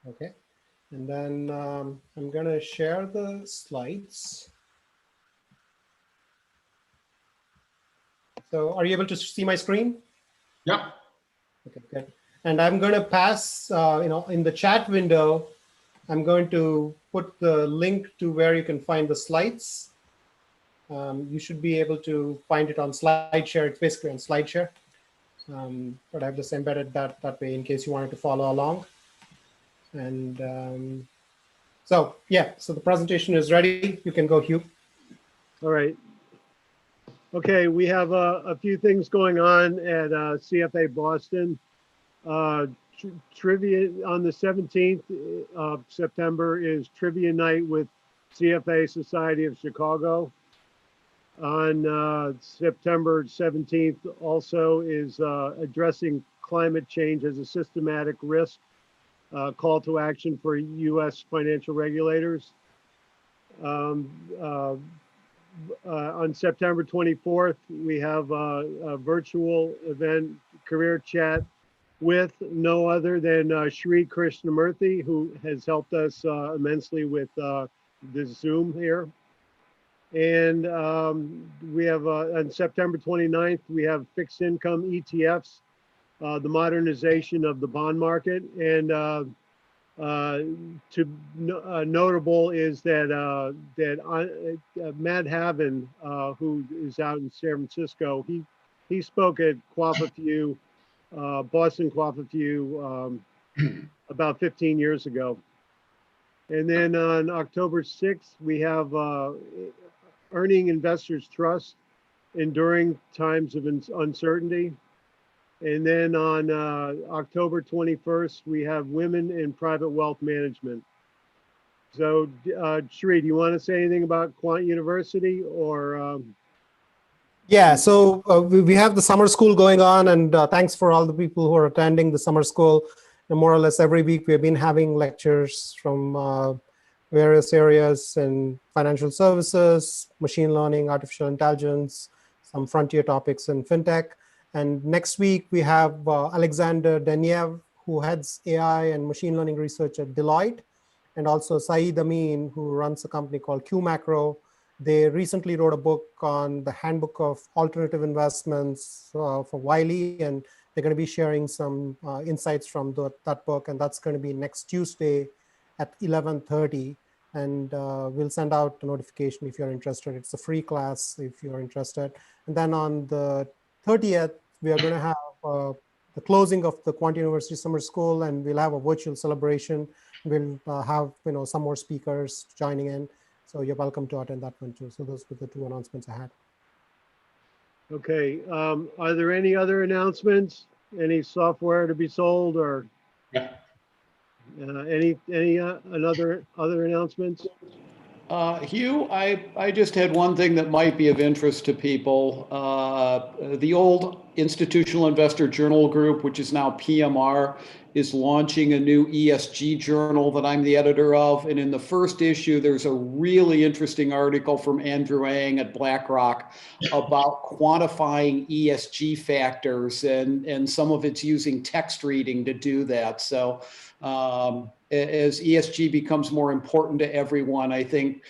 Okay. And then I'm going to share the slides. So are you able to see my screen? Yeah. Okay, good. And I'm going to pass, in the chat window, I'm going to put the link to where you can find the slides. You should be able to find it on SlideShare. It's basically on SlideShare. But I've just embedded that way in case you wanted to follow along. And so the presentation is ready. You can go, Hugh. All right. Okay, we have a few things going on at CFA Boston. Trivia on the 17th of September is trivia night with CFA Society of Chicago. On September 17th also is addressing climate change as a systematic risk, call to action for US financial regulators. On September 24th, we have a virtual event, career chat, with no other than Sri Krishnamurthy, who has helped us immensely with this Zoom here. And we have on September 29th, we have fixed income ETFs, the modernization of the bond market. And notable is that Matt Havin, who is out in San Francisco, he spoke at QWAFAFEW, Boston QWAFAFEW, about 15 years ago. And then on October 6th, we have Earning Investors Trust, Enduring Times of Uncertainty. And then on October 21st, we have Women in Private Wealth Management. So Sri, do you want to say anything about QuantUniversity or? Yeah, so we have the summer school going on, and thanks for all the people who are attending the summer school. And more or less every week we've been having lectures from various areas in financial services, machine learning, artificial intelligence, some frontier topics in fintech. And next week we have Alexander Deniev, who heads AI and machine learning research at Deloitte, and also Saeed Amin, who runs a company called QMacro. They recently wrote a book on the handbook of alternative investments for Wiley, and they're going to be sharing some insights from that book, and that's going to be next Tuesday at 11:30. And we'll send out a notification if you're interested. It's a free class if you're interested. And then on the 30th, we are going to have the closing of the QuantUniversity Summer School, and we'll have a virtual celebration. We'll have some more speakers joining in. So you're welcome to attend that one too. So those were the two announcements I had. Okay, are there any other announcements? Any software to be sold or any other announcements? Hugh, I just had one thing that might be of interest to people. The old Institutional Investor Journal Group, which is now PMR, is launching a new ESG journal that I'm the editor of. And in the first issue, there's a really interesting article from Andrew Ang at BlackRock about quantifying ESG factors, and some of it's using text reading to do that. So as ESG becomes more important to everyone, I think,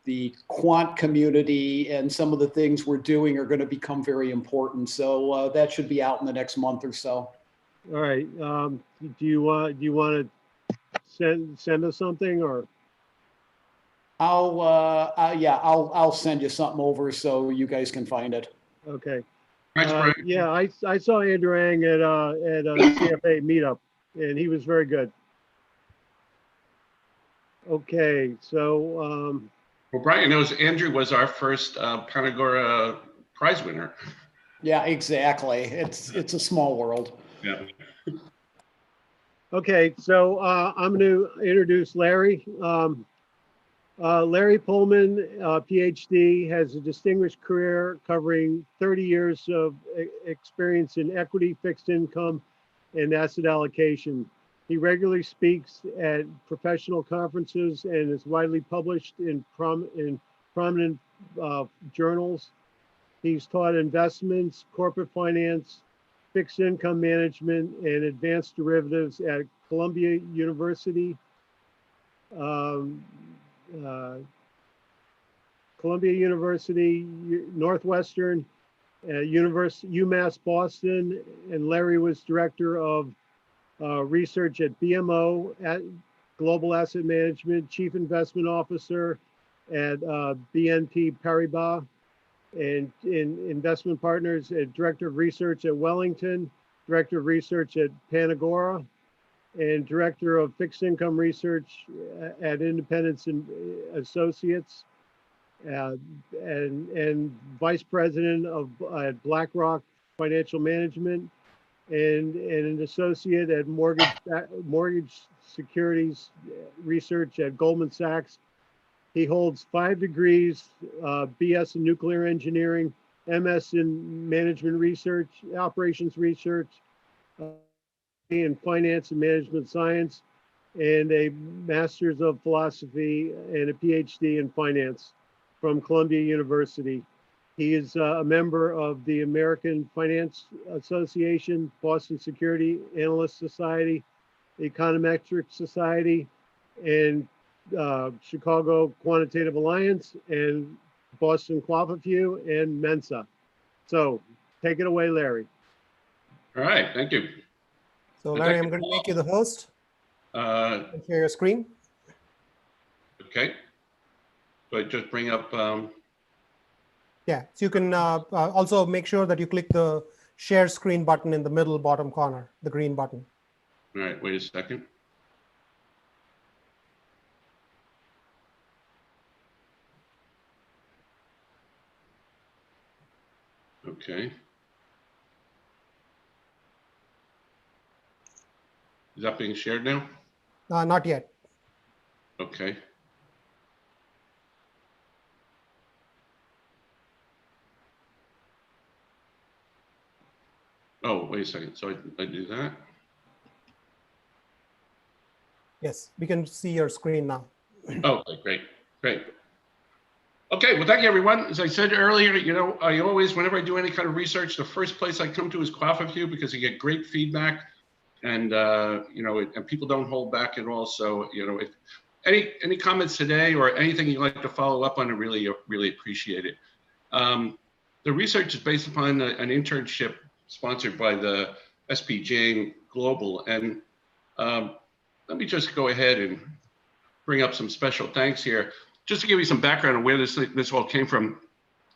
the quant community and some of the things we're doing are going to become very important. So that should be out in the next month or so. All right. Do you want to send us something or? I'll send you something over so you guys can find it. Okay. Thanks, Brian. Yeah, I saw Andrew Ang at a CFA meetup, and he was very good. Okay, so Well, Brian knows Andrew was our first Panagora prize winner. Yeah, exactly. It's a small world. Yeah. okay, so I'm going to introduce Larry. Larry Pohlman, PhD, has a distinguished career covering 30 years of experience in equity, fixed income, and asset allocation. He regularly speaks at professional conferences and is widely published in prominent journals. He's taught investments, corporate finance, fixed income management and advanced derivatives at Columbia University, Northwestern, UMass Boston, and Larry was director of research at BMO at Global Asset Management, chief investment officer at BNP Paribas, and in investment partners, director of research at Wellington, director of research at Panagora, and director of fixed income research at Independence Associates, and vice president of at BlackRock Financial Management, and an associate at mortgage securities research at Goldman Sachs. He holds 5 degrees, BS in nuclear engineering, MS in management research, operations research, in finance and management science, and a master's of philosophy and a PhD in finance from Columbia University. He is a member of the American Finance Association, Boston Security Analyst Society, Econometric Society, and Chicago Quantitative Alliance, and Boston QWAFAFEW, and Mensa. So take it away, Larry. All right, thank you. So Larry, I'm going to make you the host. Share your screen. Okay. So I just bring up. Yeah, so you can also make sure that you click the share screen button in the middle bottom corner, the green button. All right, wait a second. Okay. Is that being shared now? Not yet. Okay. Oh, wait a second. So I do that. Yes, we can see your screen now. Okay, great, great. Okay, well, thank you, everyone. As I said earlier, you know, I always, whenever I do any kind of research, the first place I come to is QWAFAFEW because I get great feedback, and you know, and people don't hold back at all. So, you know, if any comments today or anything you'd like to follow up on, I really appreciate it. The research is based upon an internship sponsored by the SP Jain Global, and let me just go ahead and bring up some special thanks here. Just to give you some background on where this all came from.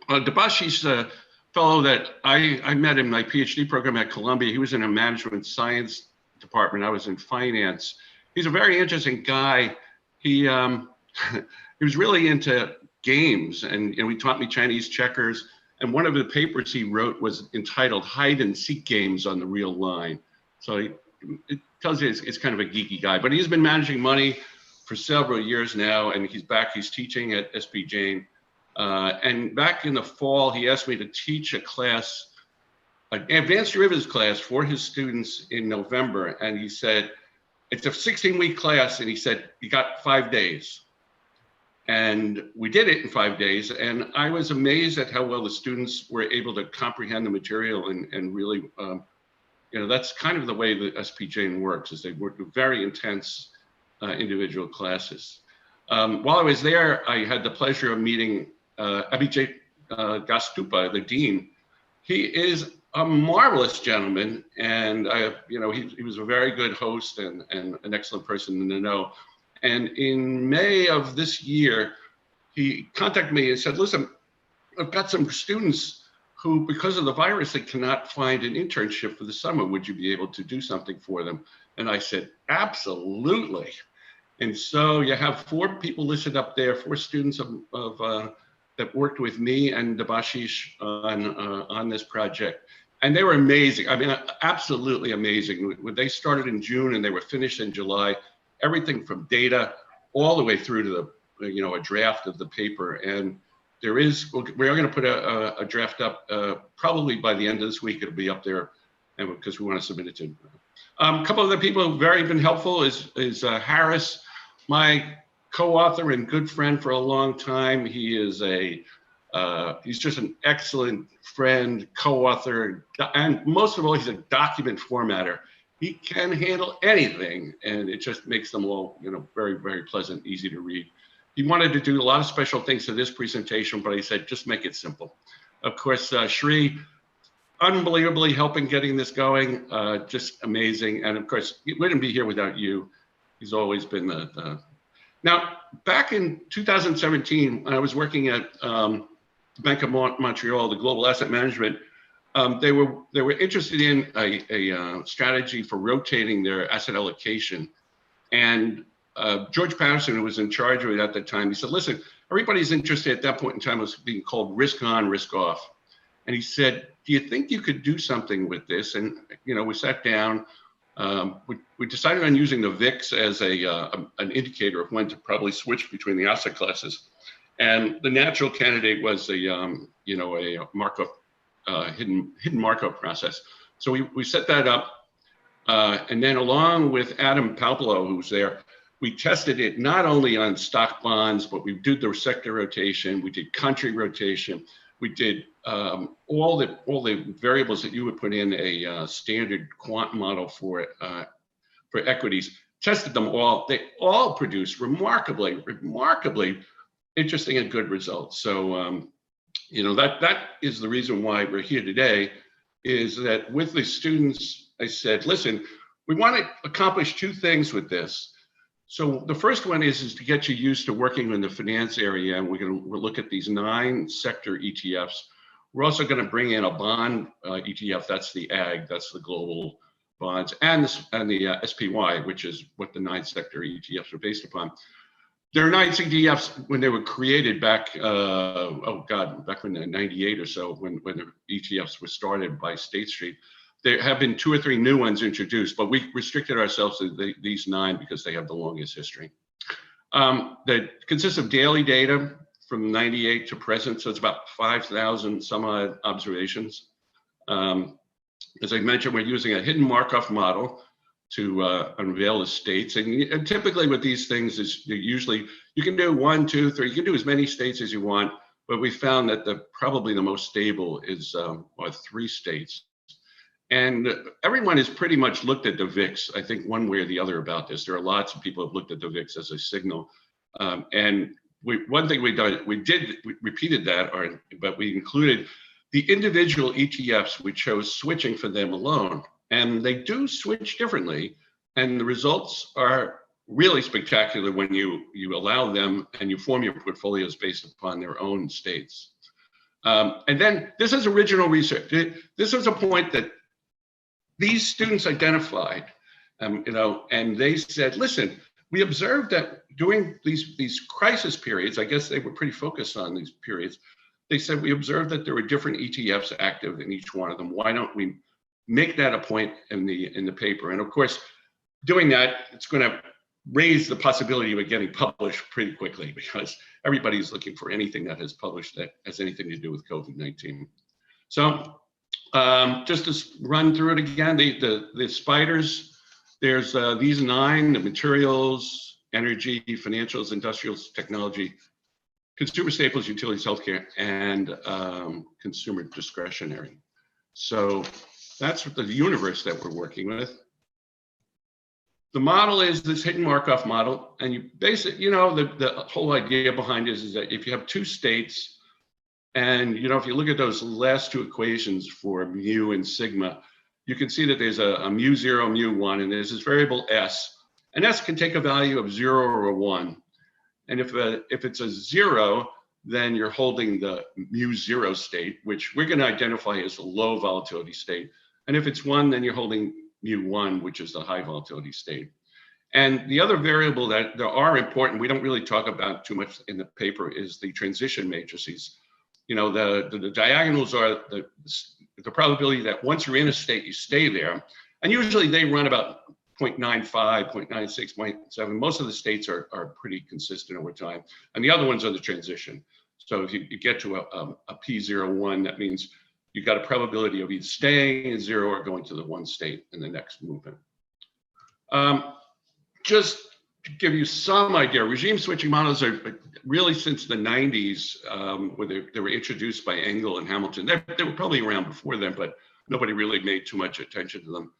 Debashi's a fellow that I met in my PhD program at Columbia. He was in a management science department. I was in finance. He's a very interesting guy. He he was really into games, and he taught me Chinese checkers. And one of the papers he wrote was entitled "Hide and Seek Games on the Real Line." So it tells you it's kind of a geeky guy. But he's been managing money for several years now, and he's teaching at SP Jain. And back in the fall, he asked me to teach a class, an advanced derivatives class for his students in November. And he said, it's a 16-week class, and he said, you got 5 days. And we did it in 5 days. And I was amazed at how well the students were able to comprehend the material and really, you know, that's kind of the way that SP Jain works, is they work with very intense individual classes. While I was there, I had the pleasure of meeting Abhijit Gastupa, the dean. He is a marvelous gentleman, and you know, he was a very good host and an excellent person to know. And in May of this year, he contacted me and said, listen, I've got some students who, because of the virus, they cannot find an internship for the summer. Would you be able to do something for them? And I said, absolutely. And so you have 4 people listed up there, 4 students that worked with me and Debashish on this project. And they were amazing. I mean, absolutely amazing. They started in June and they were finished in July. Everything from data all the way through to the, you know, a draft of the paper. And we are going to put a draft up probably by the end of this week. It'll be up there, and because we want to submit it to. A couple of the people who've been helpful is Harris, my co-author and good friend for a long time. He is a He's just an excellent friend, co-author, and most of all, he's a document formatter. He can handle anything, and it just makes them all, very, very pleasant, easy to read. He wanted to do a lot of special things to this presentation, but he said, just make it simple. Of course, Shri, unbelievably helping getting this going, just amazing. And of course, he wouldn't be here without you. He's always been the. Now, back in 2017, when I was working at Bank of Montreal, the global asset management, they were interested in a strategy for rotating their asset allocation. And George Patterson, who was in charge of it at the time, he said, listen, everybody's interested at that point in time was being called risk on, risk off. And he said, do you think you could do something with this? And, we sat down, we decided on using the Vix as an indicator of when to probably switch between the asset classes. And the natural candidate was a Markov, hidden Markov process. So we set that up. And then along with Adam Palpolo, who's there, we tested it not only on stock bonds, but we did the sector rotation, we did country rotation, we did all the variables that you would put in a standard quant model for equities. Tested them all. They all produced remarkably interesting and good results. So that is the reason why we're here today. Is that with the students, I said, listen, we want to accomplish two things with this. So the first one is to get you used to working in the finance area, and we'll look at these 9 sector ETFs. We're also going to bring in a bond ETF. That's the AG, that's the global bonds, and the SPY, which is what the 9 sector ETFs are based upon. There are 9 ETFs when they were created back, back in 98 or so, when the ETFs were started by State Street. There have been 2 or 3 new ones introduced, but we restricted ourselves to these 9 because they have the longest history. That consists of daily data from 98 to present, so it's about 5,000 some odd observations. As I mentioned, we're using a hidden Markov model to unveil the states, and typically with these things is you can do 1, 2, 3, you can do as many states as you want, but we found that probably the most stable is 3 states. And everyone has pretty much looked at the VIX, I think one way or the other about this. There are lots of people who have looked at the VIX as a signal. And one thing we repeated that, but we included the individual ETFs. We chose switching for them alone. And they do switch differently. And the results are really spectacular when you allow them and you form your portfolios based upon their own states. And then this is original research. This was a point that these students identified, and they said, listen, we observed that during these crisis periods, I guess they were pretty focused on these periods. They said, we observed that there were different ETFs active in each one of them. Why don't we make that a point in the paper? And of course, doing that, it's going to raise the possibility of it getting published pretty quickly, because everybody's looking for anything that has published that has anything to do with COVID-19. So just to run through it again, the spiders, there's these 9, the materials, energy, financials, industrials, technology, consumer staples, utilities, healthcare, and consumer discretionary. So that's the universe that we're working with. The model is this hidden Markov model, and you base it, the whole idea behind it is that if you have 2 states, and if you look at those last 2 equations for mu and sigma, you can see that there's a mu0, mu1, and there's this variable s, and s can take a value of 0 or 1. And if it's a 0, then you're holding the mu0 state, which we're going to identify as a low volatility state. And if it's 1, then you're holding mu1, which is the high volatility state. And the other variable that there are important, we don't really talk about too much in the paper, is the transition matrices. The diagonals are the probability that once you're in a state, you stay there. And usually they run about 0.95, 0.96, 0.7. Most of the states are pretty consistent over time. And the other ones are the transition. So if you get to a P01, that means you got a probability of either staying in 0 or going to the 1 state in the next movement. Just give you some idea, regime switching models are really since the 90s, where they were introduced by Engel and Hamilton. They were probably around before then, but nobody really made too much attention to them.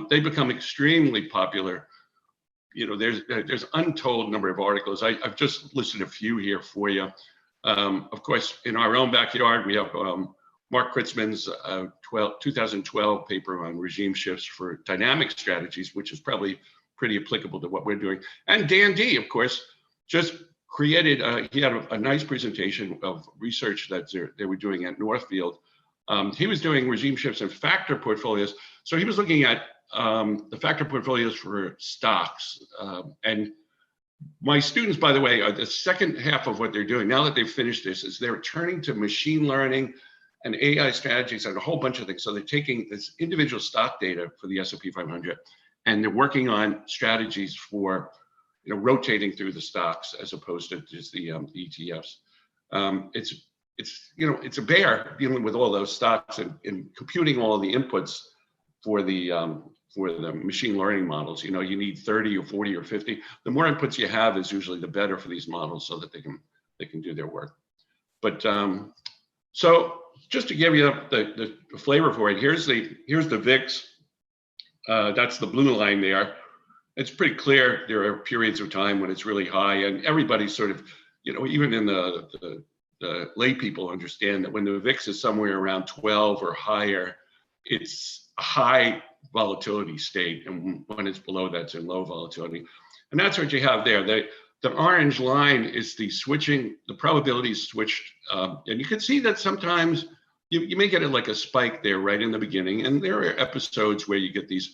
They become extremely popular. You know, there's untold number of articles. I've just listed a few here for you. Of course, in our own backyard, we have Mark Kritzman's 2012 paper on regime shifts for dynamic strategies, which is probably pretty applicable to what we're doing. And Dan D, of course, just created, he had a nice presentation of research that they were doing at Northfield. He was doing regime shifts and factor portfolios. So he was looking at the factor portfolios for stocks. And my students, by the way, are the second half of what they're doing now that they've finished this is they're turning to machine learning and AI strategies and a whole bunch of things. So they're taking this individual stock data for the S&P 500 and they're working on strategies for, you know, rotating through the stocks as opposed to just the ETFs. It's a bear dealing with all those stocks and computing all the inputs for the machine learning models. You know, you need 30 or 40 or 50. The more inputs you have is usually the better for these models so that they can do their work. But so just to give you the flavor for it, here's the VIX. That's the blue line there. It's pretty clear there are periods of time when it's really high, and everybody sort of, you know, even in the lay people understand that when the VIX is somewhere around 12 or higher, it's a high volatility state, and when it's below that, it's in low volatility. And that's what you have there. The orange line is the switching, the probabilities switched, and you can see that sometimes you may get it like a spike there right in the beginning, and there are episodes where you get these.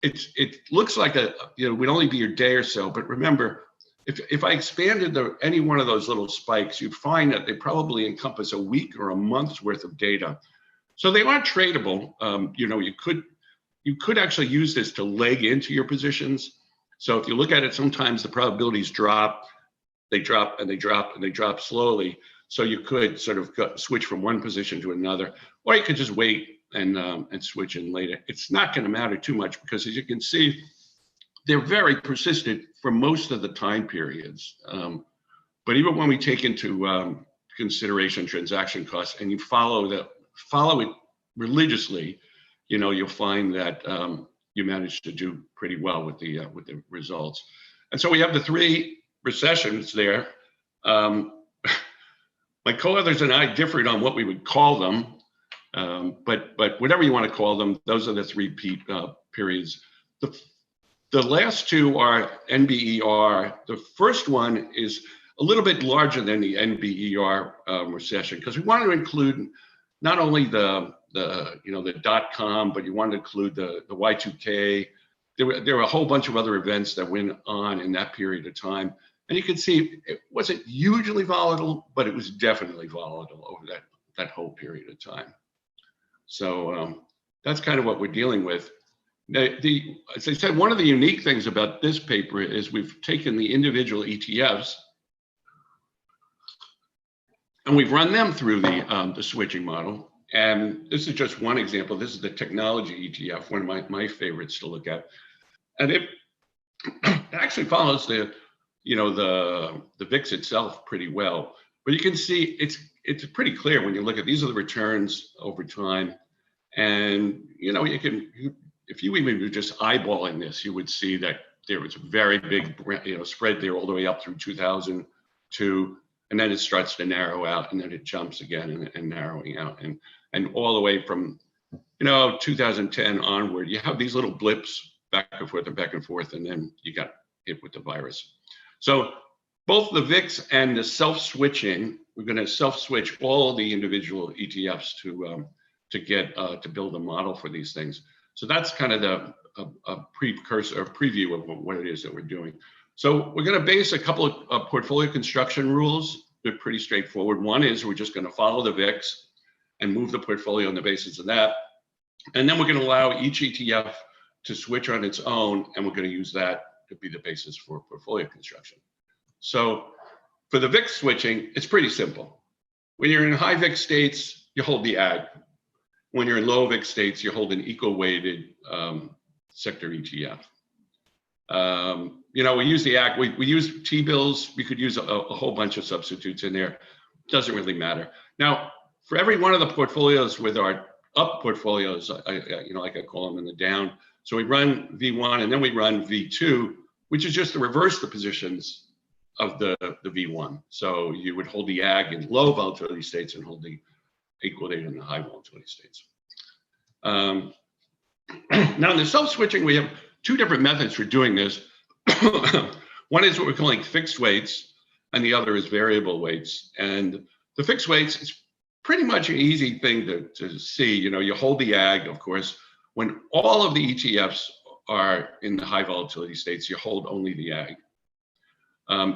It looks like would only be a day or so, but remember, if I expanded any one of those little spikes, you'd find that they probably encompass a week or a month's worth of data. So they aren't tradable. You know, you could actually use this to leg into your positions. So if you look at it, sometimes the probabilities drop, they drop and they drop and they drop slowly. So you could sort of switch from one position to another, or you could just wait and switch in later. It's not going to matter too much because, as you can see, they're very persistent for most of the time periods. But even when we take into consideration transaction costs and you follow it religiously, you know, you'll find that you manage to do pretty well with the results. And so we have the 3 recessions there. My co-authors and I differed on what we would call them, but whatever you want to call them, those are the 3 periods. The last 2 are NBER. The first one is a little bit larger than the NBER recession because we wanted to include not only the .com, but you wanted to include the Y2K. There were a whole bunch of other events that went on in that period of time. And you can see it wasn't hugely volatile, but it was definitely volatile over that whole period of time. So that's kind of what we're dealing with. As I said, one of the unique things about this paper is we've taken the individual ETFs and we've run them through the switching model. And this is just one example. This is the technology ETF, one of my favorites to look at. And it actually follows the VIX itself pretty well. But you can see it's pretty clear when you look at these are the returns over time. And, you know, if you even were just eyeballing this, you would see that there was a very big, spread there all the way up through 2002. And then it starts to narrow out, and then it jumps again and narrowing out, and all the way from 2010 onward, you have these little blips back and forth, and then you got hit with the virus. So both the VIX and the self-switching, we're going to self-switch all the individual ETFs to build a model for these things. So that's kind of a precursor or preview of what it is that we're doing. So we're going to base a couple of portfolio construction rules. They're pretty straightforward. One is we're just going to follow the VIX and move the portfolio on the basis of that. And then we're going to allow each ETF to switch on its own, and we're going to use that to be the basis for portfolio construction. So for the VIX switching, it's pretty simple. When you're in high VIX states, you hold the ag. When you're in low VIX states, you hold an equal weighted sector ETF. You know, we use the ag, we use T-bills. We could use a whole bunch of substitutes in there. Doesn't really matter. Now, for every one of the portfolios with our up portfolios, you know, like I call them in the down. So we run V1 and then we run V2, which is just to reverse the positions of the V1. So you would hold the ag in low volatility states and hold the equal data in the high volatility states. Now in the self-switching, we have two different methods for doing this. One is what we're calling fixed weights, and the other is variable weights. And the fixed weights is pretty much an easy thing to see. You know, you hold the ag, of course. When all of the ETFs are in the high volatility states, you hold only the ag.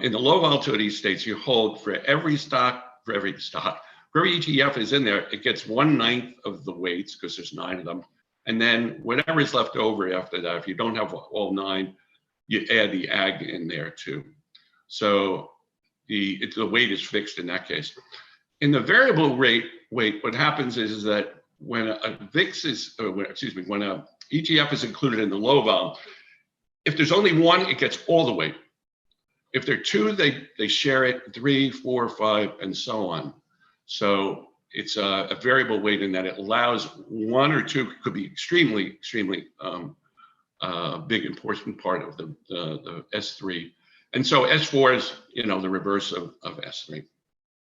In the low volatility states, you hold for every ETF is in there, it gets 1/9 of the weights because there's 9 of them. And then whatever is left over after that, if you don't have all 9, you add the ag in there too. So the weight is fixed in that case. In the variable rate weight, what happens is that when a VIX is, when a ETF is included in the low vol, if there's only one, it gets all the weight. If there are 2, they share it, 3, 4, 5, and so on. So it's a variable weight in that it allows 1 or 2, could be extremely big important part of the S3. And so S4 is, you know, the reverse of S3.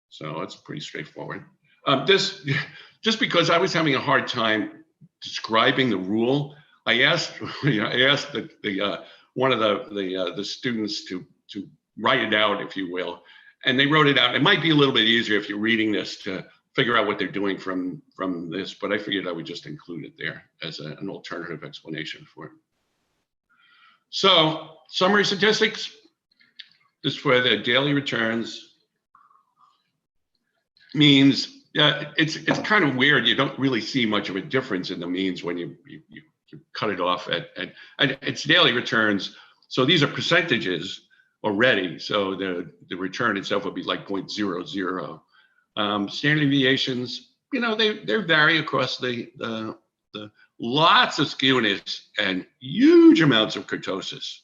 So it's pretty straightforward. This, just because I was having a hard time describing the rule, I asked one of the students to write it out, if you will, and they wrote it out. It might be a little bit easier if you're reading this to figure out what they're doing from this, but I figured I would just include it there as an alternative explanation for it. So summary statistics, this is for the daily returns. Means it's kind of weird. You don't really see much of a difference in the means when you cut it off at it's daily returns. So these are percentages already. So the return itself would be like 0.00. Standard deviations, you know, they vary across the lots of skewness and huge amounts of kurtosis.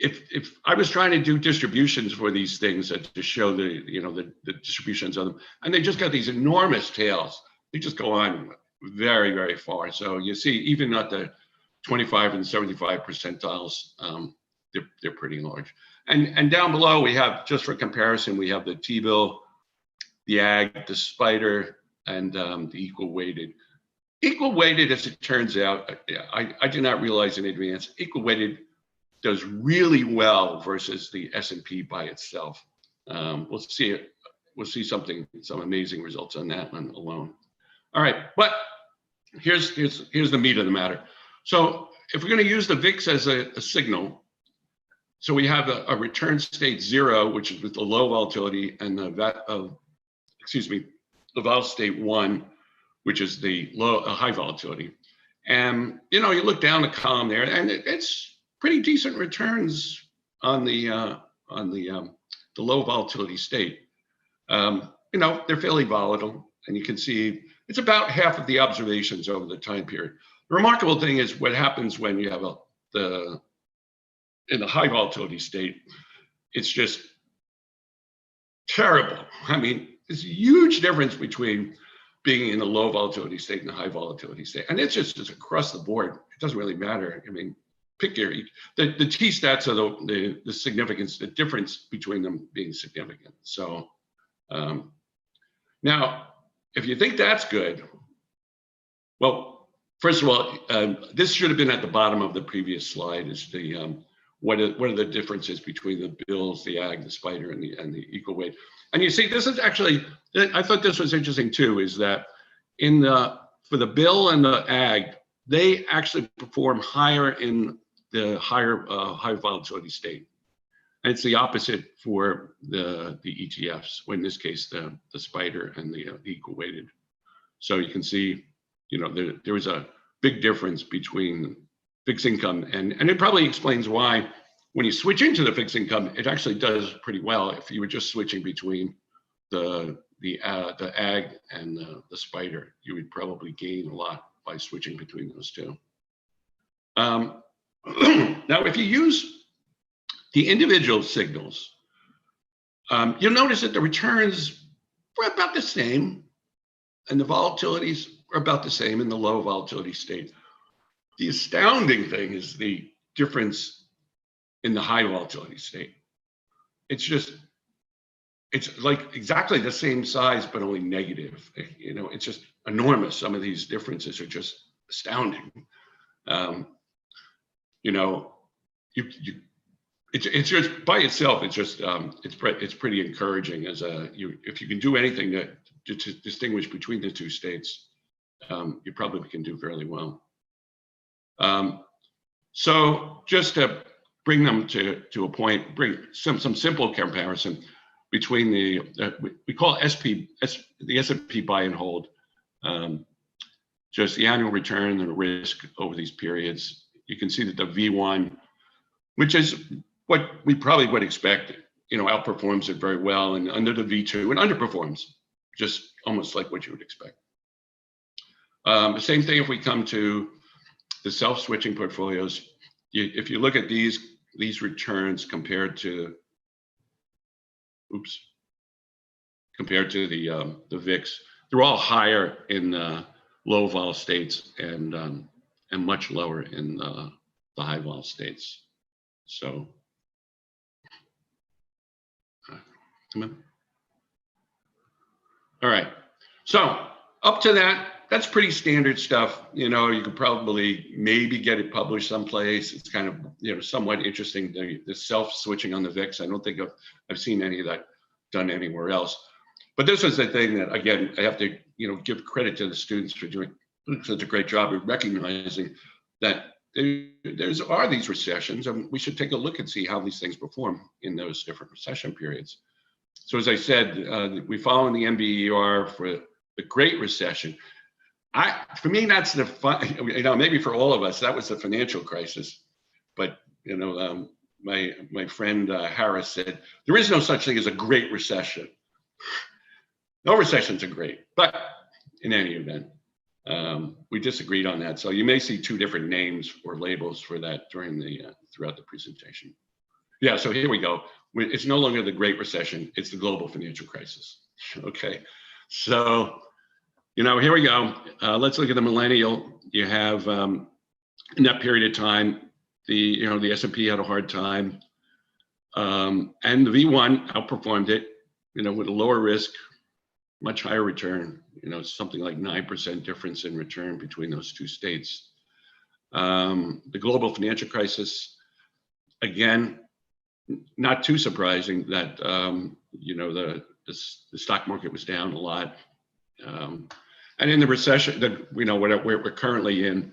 If I was trying to do distributions for these things to show the distributions of them, and they just got these enormous tails, they just go on very, very far. So you see, even at the 25 and 75 percentiles, they're pretty large. And down below we have, just for comparison, we have the T-bill, the ag, the spider, and the equal weighted. Equal weighted, as it turns out, I did not realize in advance, equal weighted does really well versus the S&P by itself. We'll see some amazing results on that one alone. All right, but here's the meat of the matter. So if we're going to use the VIX as a signal, so we have a return state 0, which is with the low volatility, and the vol state 1, which is the high volatility. And you know, you look down the column there, and it's pretty decent returns on the low volatility state. You know, they're fairly volatile, and you can see it's about half of the observations over the time period. The remarkable thing is what happens when you have in the high volatility state. It's just terrible. I mean, there's a huge difference between being in the low volatility state and the high volatility state, and it's just across the board. It doesn't really matter. I mean, pick your the T stats are the significance, the difference between them being significant. So now, if you think that's good, well, first of all, this should have been at the bottom of the previous slide. Is the what are the differences between the bills, the ag, the spider, and the equal weight? And you see, this is actually, I thought this was interesting too, is that for the bill and the ag, they actually perform higher in the high volatility state. And it's the opposite for the ETFs, or in this case, the spider and the equal weighted. So you can see, you know, there was a big difference between fixed income, and it probably explains why when you switch into the fixed income, it actually does pretty well. If you were just switching between the ag and the spider, you would probably gain a lot by switching between those two. Now, if you use the individual signals, you'll notice that the returns were about the same and the volatilities are about the same in the low volatility state. The astounding thing is the difference in the high volatility state. It's like exactly the same size, but only negative. You know, it's just enormous. Some of these differences are just astounding. You know, it's just by itself. It's just it's pretty encouraging as if you can do anything to distinguish between the two states, you probably can do fairly well. So just to bring them to a point, bring some simple comparison between we call the S&P buy and hold, just the annual return and the risk over these periods. You can see that the V1, which is what we probably would expect, you know, outperforms it very well, and under the V2 and underperforms, just almost like what you would expect. The same thing if we come to the self-switching portfolios. If you look at these returns compared to the VIX, they're all higher in low vol states and much lower in the high vol states. So, come on. All right. So up to that's pretty standard stuff. You know, you could probably maybe get it published someplace. It's kind of, you know, somewhat interesting. The self-switching on the VIX. I don't think I've seen any of that done anywhere else. But this was the thing that, again, I have to, you know, give credit to the students for doing such a great job of recognizing that there are these recessions, and we should take a look and see how these things perform in those different recession periods. So as I said, we follow in the MBER for the Great Recession. For me, that's the fun, you know, maybe for all of us, that was the financial crisis. But, you know, my friend Harris said, there is no such thing as a Great Recession. No recessions are great, but in any event, we disagreed on that. So you may see two different names or labels for that throughout the presentation. Yeah, so here we go. It's no longer the Great Recession, it's the global financial crisis. Okay, so, you know, here we go. Let's look at the millennial. You have, in that period of time, the S&P had a hard time, and the V1 outperformed it, you know, with a lower risk, much higher return, you know, something like 9% difference in return between those two states. The global financial crisis, again, not too surprising that, you know, the stock market was down a lot. And in the recession, you know, we're currently in,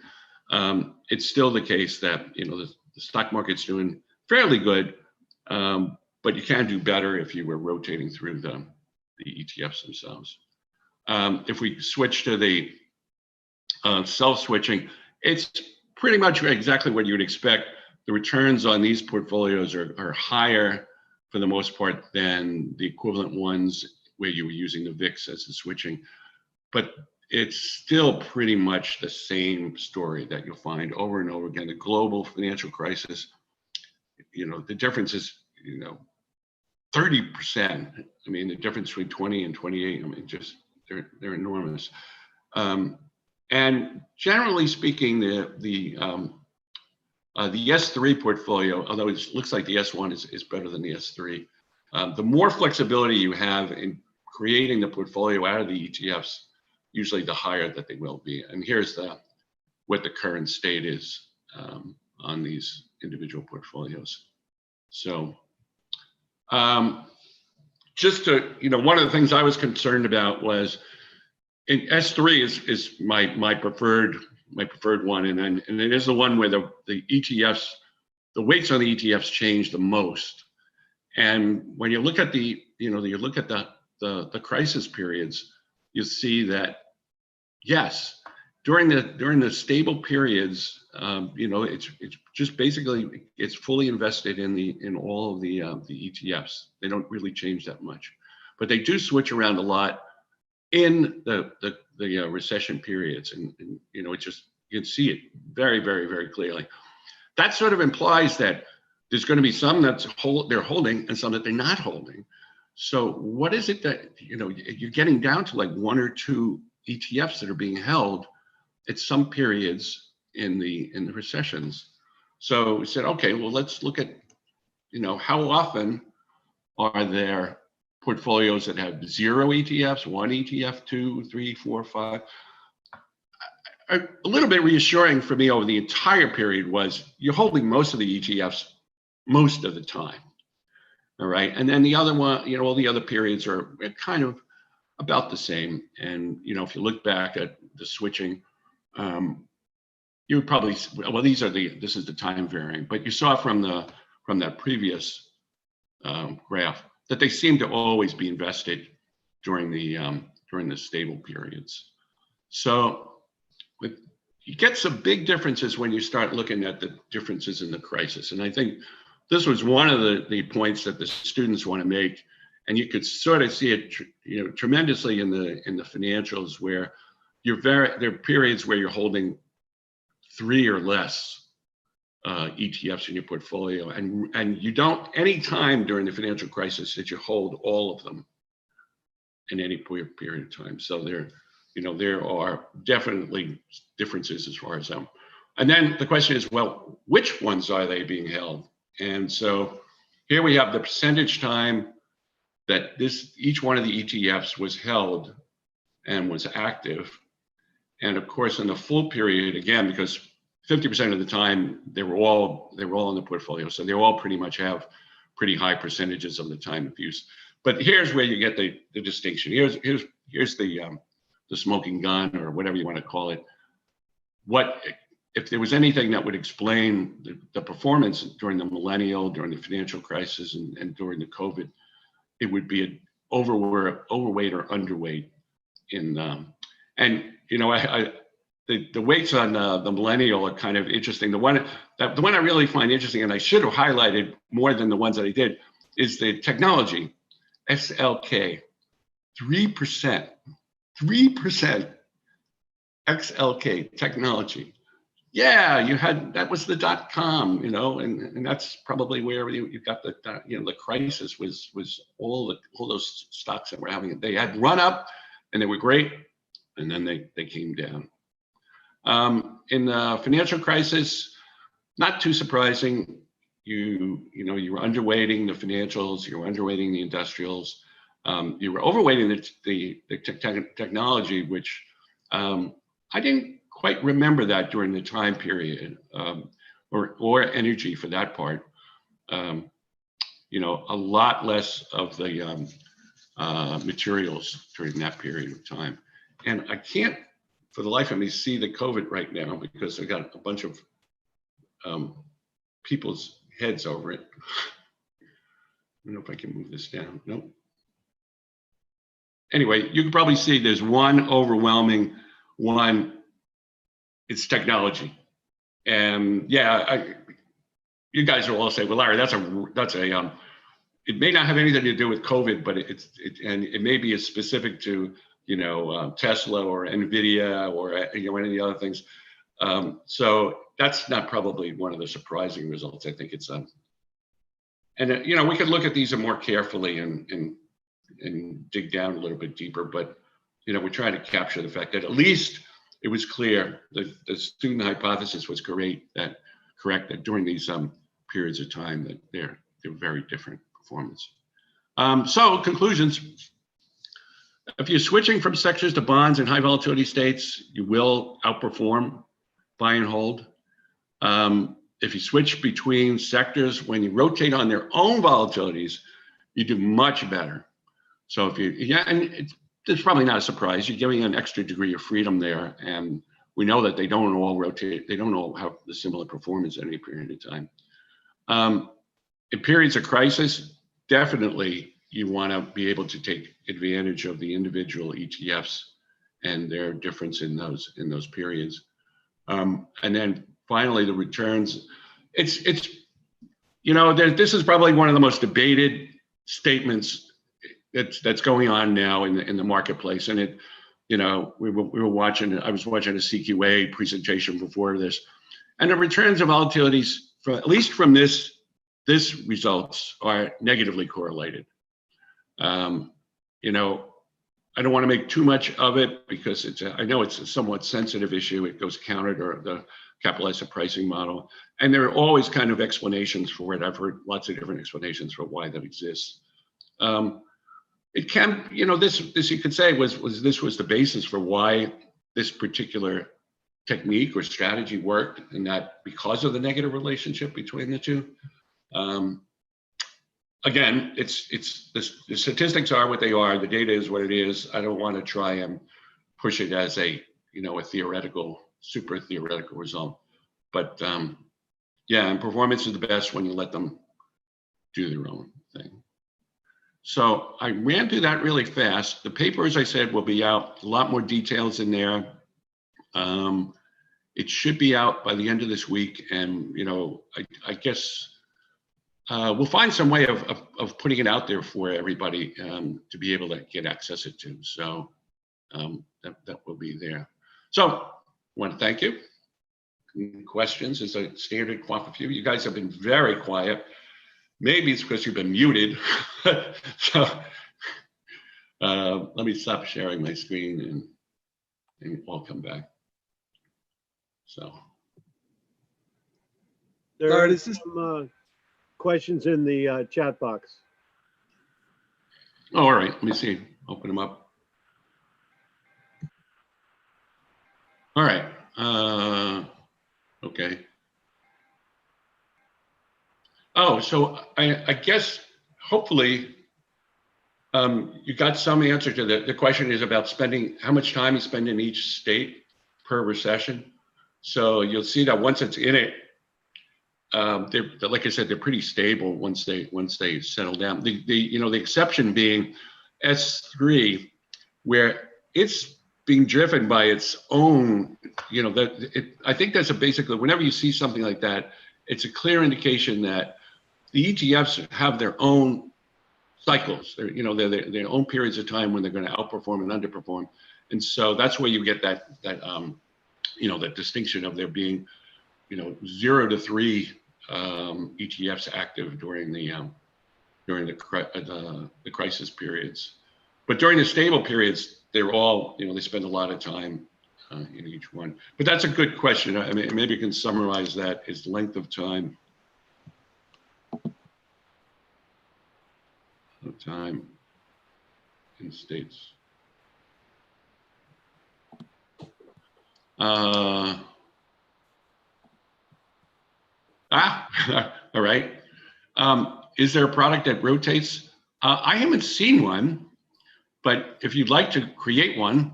it's still the case that, you know, the stock market's doing fairly good, but you can do better if you were rotating through the ETFs themselves. If we switch to the self-switching, it's pretty much exactly what you would expect. The returns on these portfolios are higher for the most part than the equivalent ones where you were using the VIX as the switching, but it's still pretty much the same story that you'll find over and over again. The global financial crisis, you know, the difference is, you know, 30%. I mean, the difference between 20 and 28, I mean, just they're enormous. And generally speaking, the S3 portfolio, although it looks like the S1 is better than the S3, the more flexibility you have in creating the portfolio out of the ETFs, usually the higher that they will be. And here's what the current state is on these individual portfolios. So just to, you know, one of the things I was concerned about was in S3 is my preferred one, and it is the one where the ETFs, the weights on the ETFs change the most. And when you look at the crisis periods, you see that yes, during the stable periods, you know, it's just basically it's fully invested in all of the ETFs. They don't really change that much, but they do switch around a lot in the recession periods, and you know, it's just, you can see it very, very, very clearly. that sort of implies that there's going to be some they're holding and some that they're not holding. So what is it that, you're getting down to like 1 or 2 ETFs that are being held at some periods in the recessions. So we said, okay, well, let's look at, how often are there portfolios that have 0 ETFs, 1 ETF, 2, 3, 4, 5. A little bit reassuring for me over the entire period was you're holding most of the ETFs most of the time. All right. And then the other one, all the other periods are kind of about the same. And, if you look back at the switching, you would probably, well, this is the time varying, but you saw from that previous graph that they seem to always be invested during the stable periods. So you get some big differences when you start looking at the differences in the crisis. And I think this was one of the points that the students want to make. And you could sort of see it, tremendously in the financials where there are periods where you're holding 3 or less ETFs in your portfolio, and you don't, any time during the financial crisis that you hold all of them in any period of time. So there are definitely differences as far as them. And then the question is, well, which ones are they being held? And so here we have the percentage time that each one of the ETFs was held and was active. And of course, in the full period, again, because 50% of the time they were all in the portfolio, so they all pretty much have pretty high percentages of the time of use. But here's where you get the distinction. Here's the smoking gun, or whatever you want to call it. What if there was anything that would explain the performance during the millennial, during the financial crisis, and during the COVID, it would be an overweight or underweight in the weights on the millennial are kind of interesting. The one I really find interesting, and I should have highlighted more than the ones that I did, is the technology, XLK, 3%, XLK technology. Yeah, that was the .com, and that's probably where you got the crisis was all those stocks that were having it. They had run up and they were great, and then they came down. In the financial crisis, not too surprising. You were underweighting the financials, you were underweighting the industrials, you were overweighting the technology, which I didn't quite remember that during the time period, or energy for that part. A lot less of the materials during that period of time. And I can't, for the life of me, see the COVID right now because I got a bunch of people's heads over it. I don't know if I can move this down. Nope. Anyway, you can probably see there's one overwhelming one. It's technology, and you guys will all say, "Well, Larry, that's a it may not have anything to do with COVID, but it may be as specific to Tesla or Nvidia or any of the other things." So that's not probably one of the surprising results. I think it's and we could look at these more carefully and dig down a little bit deeper, but we're trying to capture the fact that at least it was clear that the student hypothesis was correct that during these periods of time that they're very different performance. So conclusions. If you're switching from sectors to bonds in high volatility states, you will outperform buy and hold. If you switch between sectors when you rotate on their own volatilities, you do much better. So it's probably not a surprise. You're giving an extra degree of freedom there, and we know that they don't all rotate. They don't all have the similar performance at any period of time. In periods of crisis, definitely you want to be able to take advantage of the individual ETFs and their difference in those periods. And then finally, the returns. This is probably one of the most debated statements that's going on now in the marketplace. And I was watching a CQA presentation before this, and the returns of volatilities at least from this results are negatively correlated. You know, I don't want to make too much of it because I know it's a somewhat sensitive issue. It goes counter to the capital asset pricing model. And there are always kind of explanations for it. I've heard lots of different explanations for why that exists. It can, you know, this you could say was the basis for why this particular technique or strategy worked, and that because of the negative relationship between the two. Again, the statistics are what they are. The data is what it is. I don't want to try and push it as a, you know, a theoretical, super theoretical result. But yeah, and performance is the best when you let them do their own thing. So I ran through that really fast. The paper, as I said, will be out. A lot more details in there. It should be out by the end of this week, and you know, I guess. We'll find some way of putting it out there for everybody to be able to get access it to. So that will be there. So I want to thank you. Questions is a standard QWAFAFEW. You guys have been very quiet. Maybe it's because you've been muted. So let me stop sharing my screen and I'll come back. So. There are some questions in the chat box. Oh, all right, let me see. Open them up. All right. Okay. Oh, so I guess hopefully you got some answer to the question is about spending, how much time you spend in each state per recession. So you'll see that once it's in it, they're, like I said, they're pretty stable once they settle down. The exception being S3, where it's being driven by its own, you know, I think that's basically, whenever you see something like that, it's a clear indication that the ETFs have their own cycles. They're, you know, their own periods of time when they're going to outperform and underperform. And so that's where you get that you know, that distinction of there being, you know, 0 to 3 ETFs active during the crisis periods. But during the stable periods, they're all, you know, they spend a lot of time in each one. But that's a good question. I mean, maybe you can summarize that as length of time. In states. All right. Is there a product that rotates? I haven't seen one, but if you'd like to create one,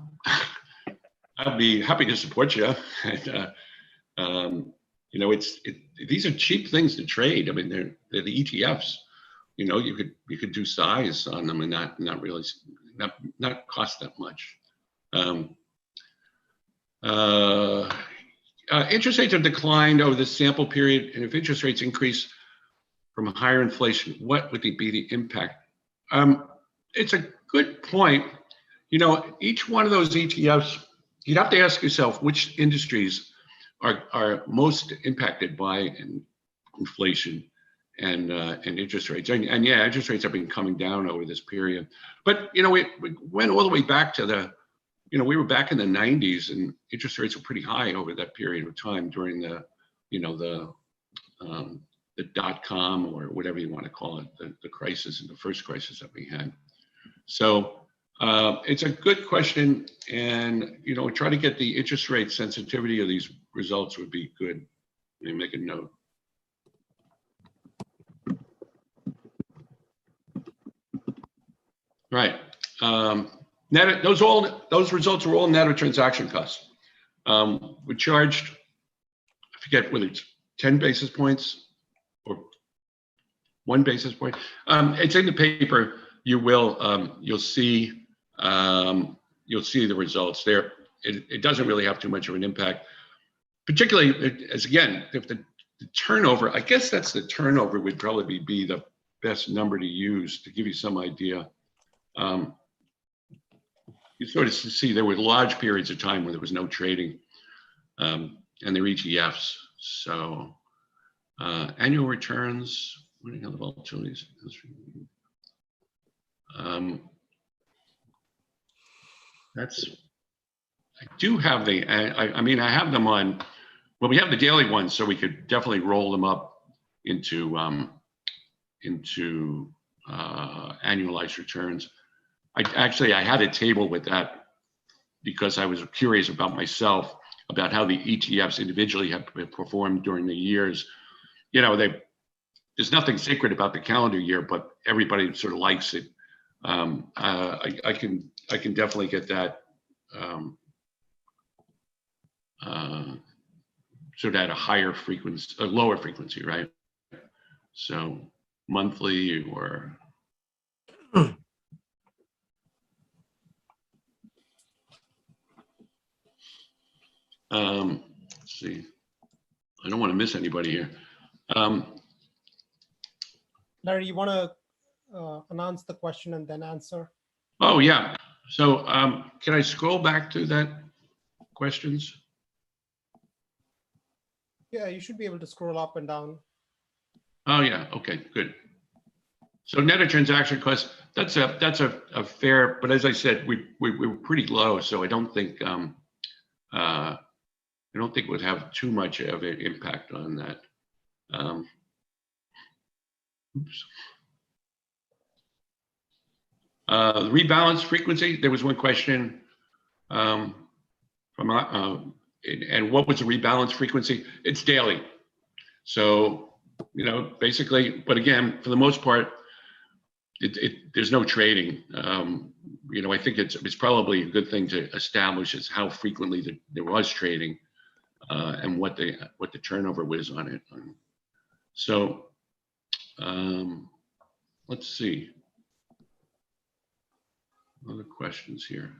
I'd be happy to support you. And, you know, these are cheap things to trade. I mean, they're the ETFs. You know, you could do size on them and not really not cost that much. Interest rates have declined over the sample period, and if interest rates increase from higher inflation, what would be the impact? It's a good point. You know, each one of those ETFs, you'd have to ask yourself which industries are most impacted by inflation and interest rates. And yeah, interest rates have been coming down over this period. But, you know, we went all the way back to you know, we were back in the 90s and interest rates were pretty high over that period of time during the, you know, the .com or whatever you want to call it, the crisis and the first crisis that we had. So it's a good question, and, you know, try to get the interest rate sensitivity of these results would be good. Let me make a note. Right. Those results were all net of transaction costs. We charged, I forget whether it's 10 basis points or 1 basis point. It's in the paper. You will you'll see the results there. It doesn't really have too much of an impact, particularly as, again, if the turnover, I guess that's the turnover would probably be the best number to use to give you some idea. You sort of see there were large periods of time where there was no trading, and they're ETFs. So Annual returns, what are the volatilities? I do have I mean, I have them on, well, we have the daily ones, so we could definitely roll them up into annualized returns. I had a table with that because I was curious about myself, about how the ETFs individually have performed during the years. You know, there's nothing sacred about the calendar year, but everybody sort of likes it. I can definitely get that sort of at a higher frequency, a lower frequency, right? So monthly or let's see. I don't want to miss anybody here. Larry, you want to announce the question and then answer? Oh yeah. So can I scroll back to that questions? Yeah, you should be able to scroll up and down. Oh yeah. Okay. Good. So net of transaction costs. That's a fair. But as I said, we were pretty low, so I don't think it would have too much of an impact on that. Oops. The rebalance frequency. There was one question from and what was the rebalance frequency? It's daily. So, you know, basically, but again, for the most part, there's no trading. You know, I think it's probably a good thing to establish is how frequently there was trading and what the turnover was on it. So let's see. Other questions here.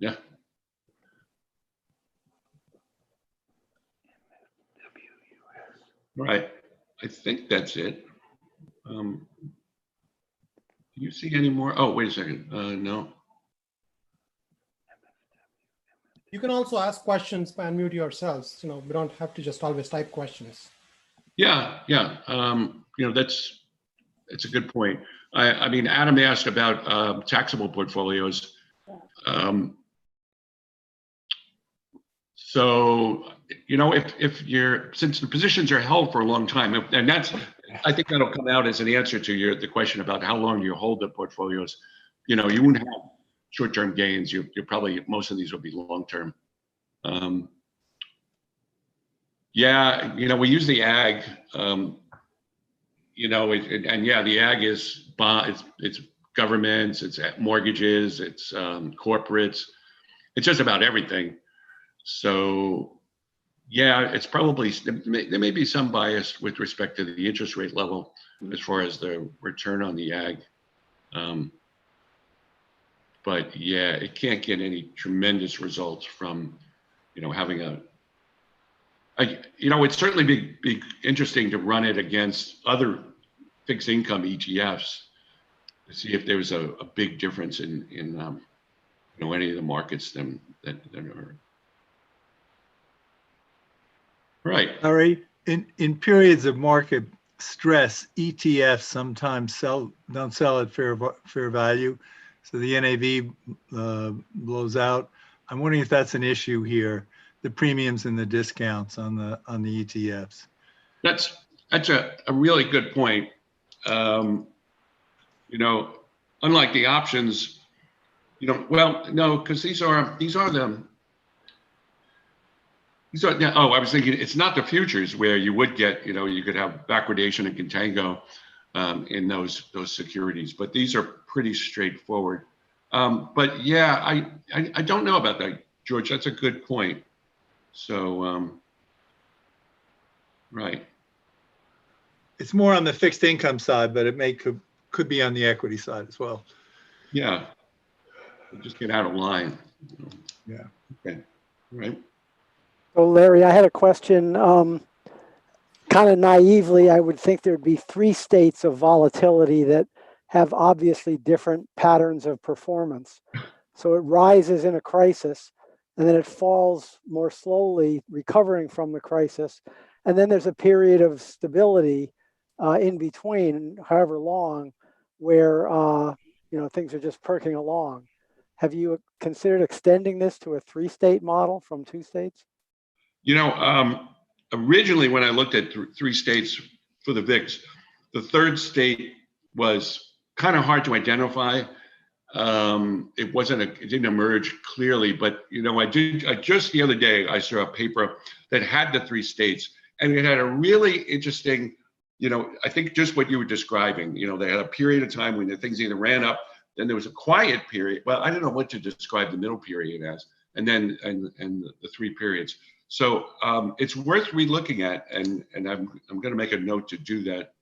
Yeah. All right. I think that's it. Do you see any more? Oh, wait a second. No. You can also ask questions by unmute yourselves. You know, we don't have to just always type questions. Yeah, yeah. You know, that's a good point. I mean, Adam asked about taxable portfolios. So, you know, since the positions are held for a long time, and I think that'll come out as an answer to the question about how long you hold the portfolios. You know, you wouldn't have short-term gains. You're probably, most of these will be long-term. Yeah, you know, we use the ag. You know, and yeah, the ag is it's governments, it's mortgages, it's corporates, it's just about everything. So yeah, it's probably, there may be some bias with respect to the interest rate level as far as the return on the ag. But yeah, it can't get any tremendous results from, you know, having you know, it'd certainly be interesting to run it against other fixed income ETFs to see if there was a big difference in you know, any of the markets that are. Right. Larry, in periods of market stress, ETFs sometimes don't sell at fair value, so the NAV blows out. I'm wondering if that's an issue here, the premiums and the discounts on the ETFs. That's a really good point. You know, unlike the options, you know, well, no, because these are them. Oh, I was thinking it's not the futures where you would get, you know, you could have backwardation and contango in those securities, but these are pretty straightforward. But yeah, I don't know about that, George. That's a good point. So, right. It's more on the fixed income side, but it could be on the equity side as well. Yeah. Just get out of line. Yeah. Okay. Right. So Larry, I had a question. Kind of naively, I would think there'd be 3 states of volatility that have obviously different patterns of performance. So it rises in a crisis, and then it falls more slowly, recovering from the crisis. And then there's a period of stability in between, however long, where things are just perking along. Have you considered extending this to a 3-state model from 2 states? Originally, when I looked at 3 states for the VIX, the 3rd state was kind of hard to identify. It didn't emerge clearly, but I just the other day I saw a paper that had the 3 states, and it had a really interesting, I think just what you were describing. They had a period of time when the things either ran up, then there was a quiet period. Well, I don't know what to describe the middle period as, and then the 3 periods. So it's worth relooking at, and I'm going to make a note to do that,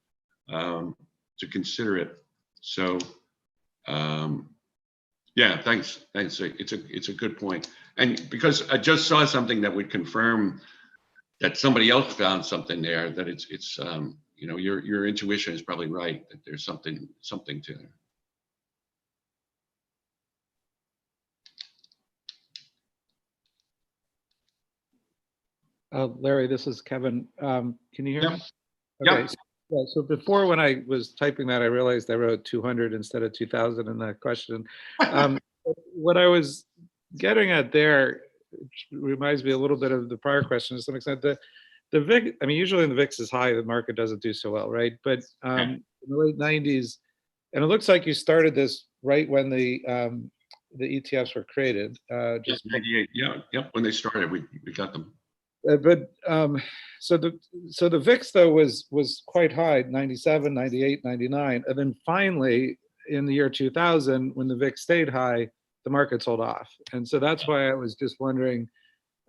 to consider it. So yeah, thanks. It's a good point, and because I just saw something that would confirm that somebody else found something there, that it's your intuition is probably right, that there's something to it. Larry, this is Kevin. Can you hear me? Okay. Yeah, so before, when I was typing that, I realized I wrote 200 instead of 2000 in that question. What I was getting at there, which reminds me a little bit of the prior question to some extent. The VIX, I mean, usually when the VIX is high, the market doesn't do so well, right? But in the late 90s, and it looks like you started this right when the ETFs were created. Just 98, yeah, when they started, we got them. So the VIX though was quite high, 97, 98, 99, and then finally in the year 2000, when the VIX stayed high, the market sold off. And so that's why I was just wondering,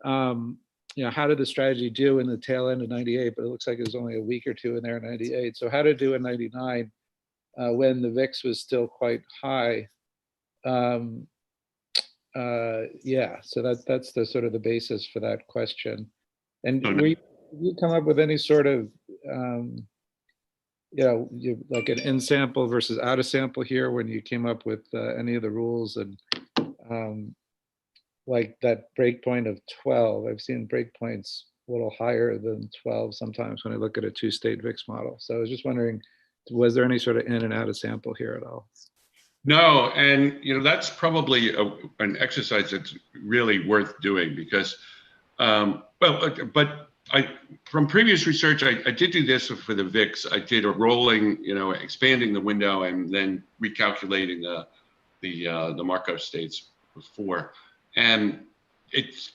how did the strategy do in the tail end of 98? But it looks like it was only a week or two in there in 98. So how did it do in 99 when the VIX was still quite high? Yeah, so that's the sort of the basis for that question. And you come up with any sort of, like an in sample versus out of sample here when you came up with any of the rules, and like that breakpoint of 12? I've seen breakpoints a little higher than 12 sometimes when I look at a 2-state VIX model. So I was just wondering, was there any sort of in and out of sample here at all? No, and that's probably an exercise that's really worth doing, because, from previous research, I did do this for the VIX. I did a rolling, expanding the window and then recalculating the Markov states before, and it's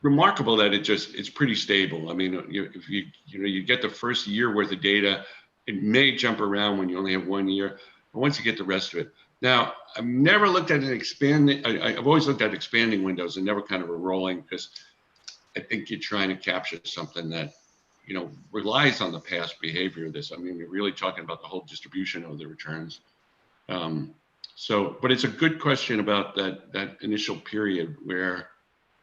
remarkable that it's pretty stable. I mean, if you get the first year worth of data, it may jump around when you only have 1 year, but once you get the rest of it. Now, I've never looked at an expanding, I've always looked at expanding windows and never kind of a rolling, because I think you're trying to capture something that, relies on the past behavior of this. I mean, we're really talking about the whole distribution of the returns. But it's a good question about that initial period where,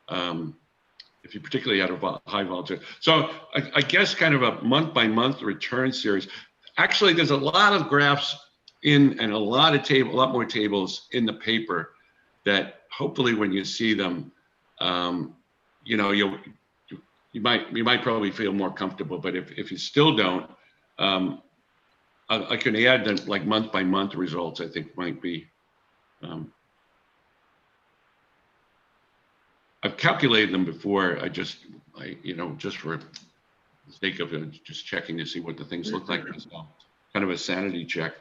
if you particularly had a high volatility. So I guess kind of a month by month return series. Actually, there's a lot of graphs and a lot more tables in the paper that hopefully when you see them, you might probably feel more comfortable. But if you still don't, I can add the like month by month results. I think might be. I've calculated them before. Just for the sake of just checking to see what the things look like. So kind of a sanity check.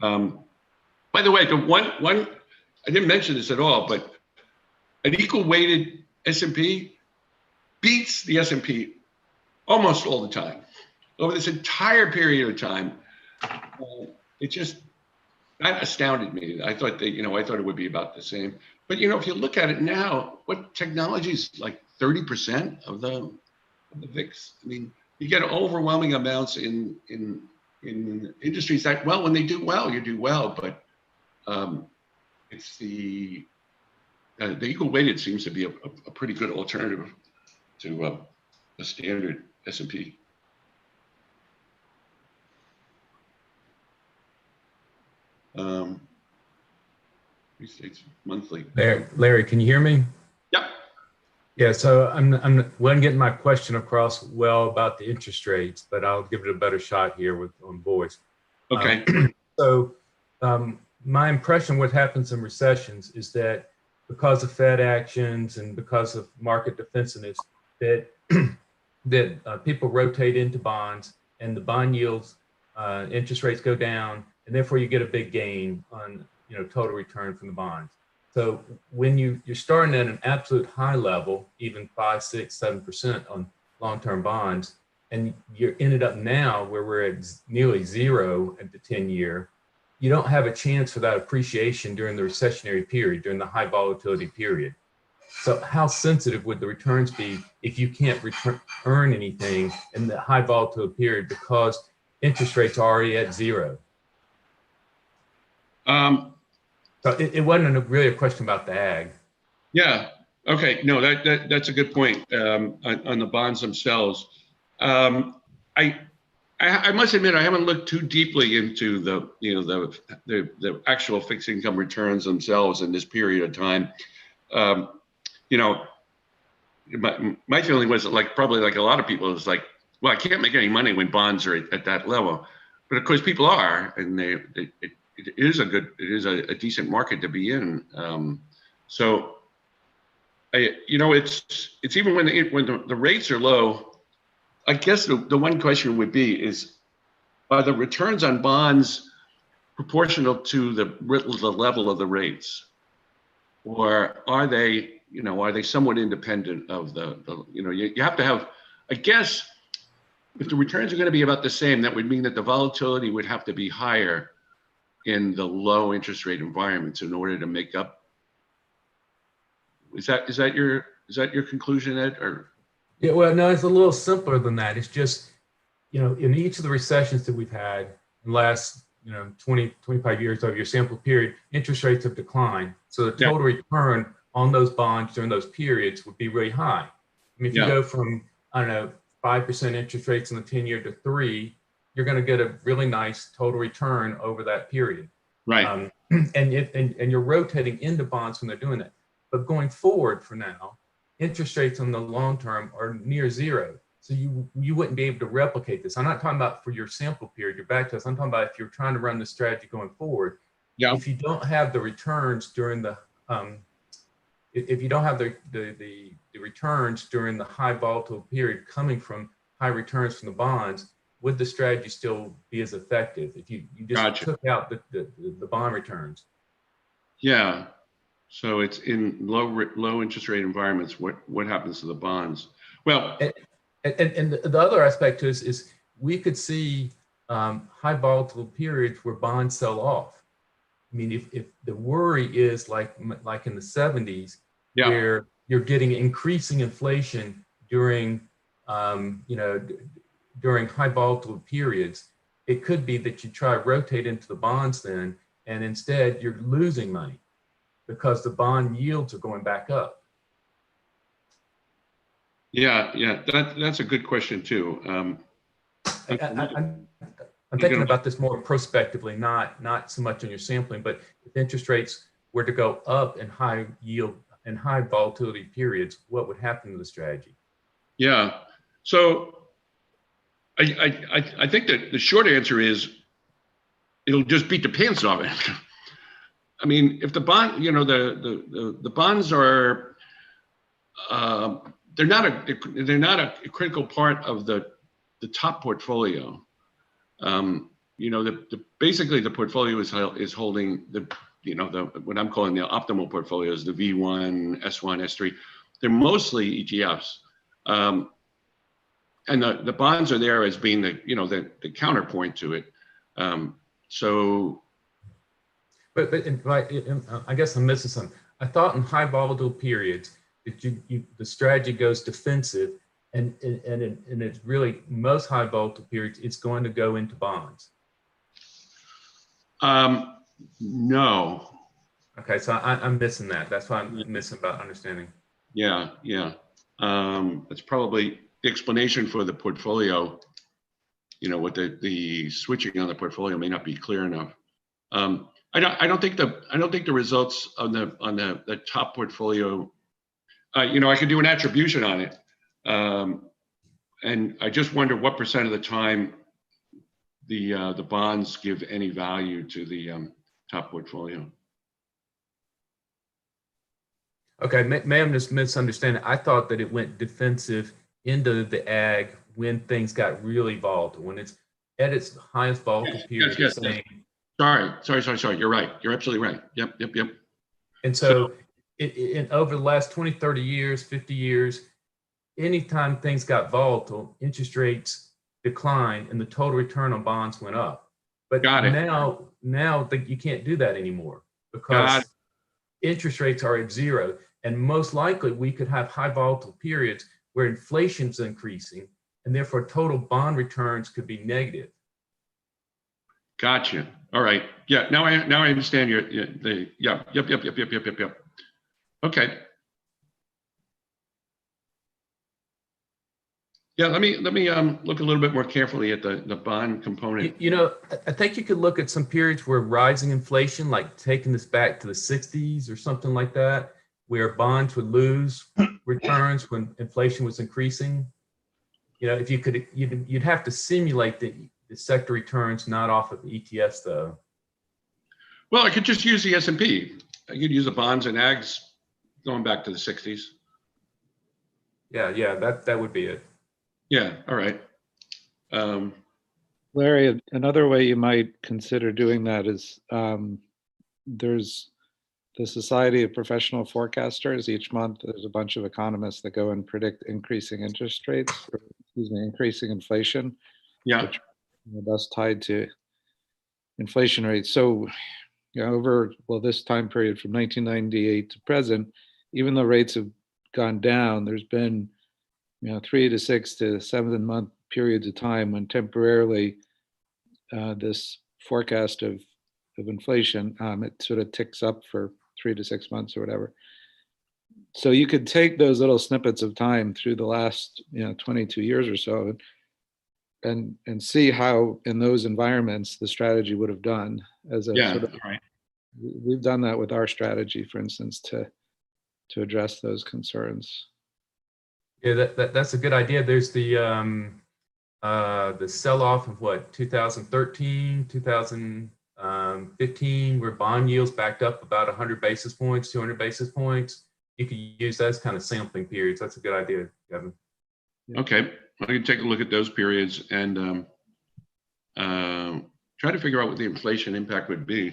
By the way, the one I didn't mention this at all, but an equal weighted S&P beats the S&P almost all the time. Over this entire period of time, that astounded me. I thought it would be about the same. But if you look at it now, what technology is like 30% of the VIX? I mean, you get overwhelming amounts in industries that, well, when they do well, you do well. But it's the equal weighted seems to be a pretty good alternative to a standard S&P. States monthly. Larry, can you hear me? Yep. Yeah, so I'm wasn't getting my question across well about the interest rates, but I'll give it a better shot here on voice. Okay. So my impression what happens in recessions is that because of Fed actions and because of market defensiveness, that people rotate into bonds and the bond yields, interest rates go down, and therefore you get a big gain on total return from the bonds. So when you're starting at an absolute high level, even 5, 6, 7% on long-term bonds, and you're ended up now where we're at nearly zero at the 10-year, you don't have a chance for that appreciation during the recessionary period, during the high volatility period. So how sensitive would the returns be if you can't earn anything in the high volatility period because interest rates are already at zero? So it wasn't really a question about the ag. Yeah. Okay. No, that's a good point on the bonds themselves. I must admit I haven't looked too deeply into the actual fixed income returns themselves in this period of time. My feeling was probably like a lot of people is like, well, I can't make any money when bonds are at that level, but of course people are, and it is a decent market to be in. So it's even when the rates are low. I guess the one question would be is, are the returns on bonds proportional to the level of the rates, or are they somewhat independent of you have to have, I guess, if the returns are going to be about the same, that would mean that the volatility would have to be higher in the low interest rate environments in order to make up. Is that your conclusion, Ed? Or yeah, well, no, it's a little simpler than that. It's just, in each of the recessions that we've had in the last 20, 25 years of your sample period, interest rates have declined. So the total return on those bonds during those periods would be really high. I mean, if you go from, 5% interest rates in the 10-year to 3%, you're going to get a really nice total return over that period. Right. And you're rotating into bonds when they're doing that. But going forward for now, interest rates on the long term are near zero. So you wouldn't be able to replicate this. I'm not talking about for your sample period, your back test. I'm talking about if you're trying to run the strategy going forward. Yeah. If you don't have the returns during the if you don't have the returns during the high volatile period coming from high returns from the bonds, would the strategy still be as effective if you just took out the bond returns? Yeah. So it's in low interest rate environments. What happens to the bonds? Well, and the other aspect to this is we could see high volatile periods where bonds sell off. I mean, if the worry is like in the 70s, where you're getting increasing inflation during during high volatile periods, it could be that you try to rotate into the bonds then, and instead you're losing money because the bond yields are going back up. Yeah, that's a good question too. I'm thinking about this more prospectively, not so much on your sampling, but if interest rates were to go up in high yield and high volatility periods, what would happen to the strategy? Yeah, so I think that the short answer is it'll just beat the pants off it. I mean, if the bond, the bonds are they're not a critical part of the top portfolio. Basically the portfolio is holding what I'm calling the optimal portfolios, the V1, S1, S3. They're mostly ETFs, and the bonds are there as being the counterpoint to it. But I guess I'm missing something. I thought in high volatile periods that the strategy goes defensive, and it's really most high volatile periods it's going to go into bonds. No. Okay, so I'm missing that. That's why I'm missing about understanding. Yeah. That's probably the explanation for the portfolio. What the switching on the portfolio may not be clear enough. I don't think the results on the top portfolio you know, I could do an attribution on it. And I just wonder what % of the time the bonds give any value to the top portfolio. Okay, may I'm just misunderstanding. I thought that it went defensive into the ag when things got really volatile, when it's at its highest volatile period. Yes. Sorry. You're right. You're absolutely right. Yep. And so over the last 20, 30 years, 50 years, anytime things got volatile, interest rates declined and the total return on bonds went up. But now you can't do that anymore because interest rates are at zero. And most likely we could have high volatile periods where inflation's increasing and therefore total bond returns could be negative. Gotcha. All right. Yeah. Now I understand Yep. Okay. Yeah. Let me look a little bit more carefully at the bond component. You know, I think you could look at some periods where rising inflation, like taking this back to the 60s or something like that, where bonds would lose returns when inflation was increasing. You know, if you could, you'd have to simulate the sector returns, not off of ETFs though. Well, I could just use the S&P. I could use the bonds and ags going back to the 60s. Yeah, that would be it. Yeah, all right. Larry, another way you might consider doing that is there's the Society of Professional Forecasters. Each month, there's a bunch of economists that go and predict increasing interest rates, or, increasing inflation. Yeah. Which are thus tied to inflation rates. So, over this time period from 1998 to present, even though rates have gone down, there's been 3 to 6 to 7 month periods of time when temporarily this forecast of inflation, it sort of ticks up for 3 to 6 months or whatever. So you could take those little snippets of time through the last 22 years or so and see how in those environments the strategy would have done as a sort of, right. We've done that with our strategy, for instance, to address those concerns. Yeah, that's a good idea. There's the sell-off of 2013, 2015, where bond yields backed up about 100 basis points, 200 basis points. You could use those kind of sampling periods. That's a good idea, Kevin. Okay, I can take a look at those periods and try to figure out what the inflation impact would be.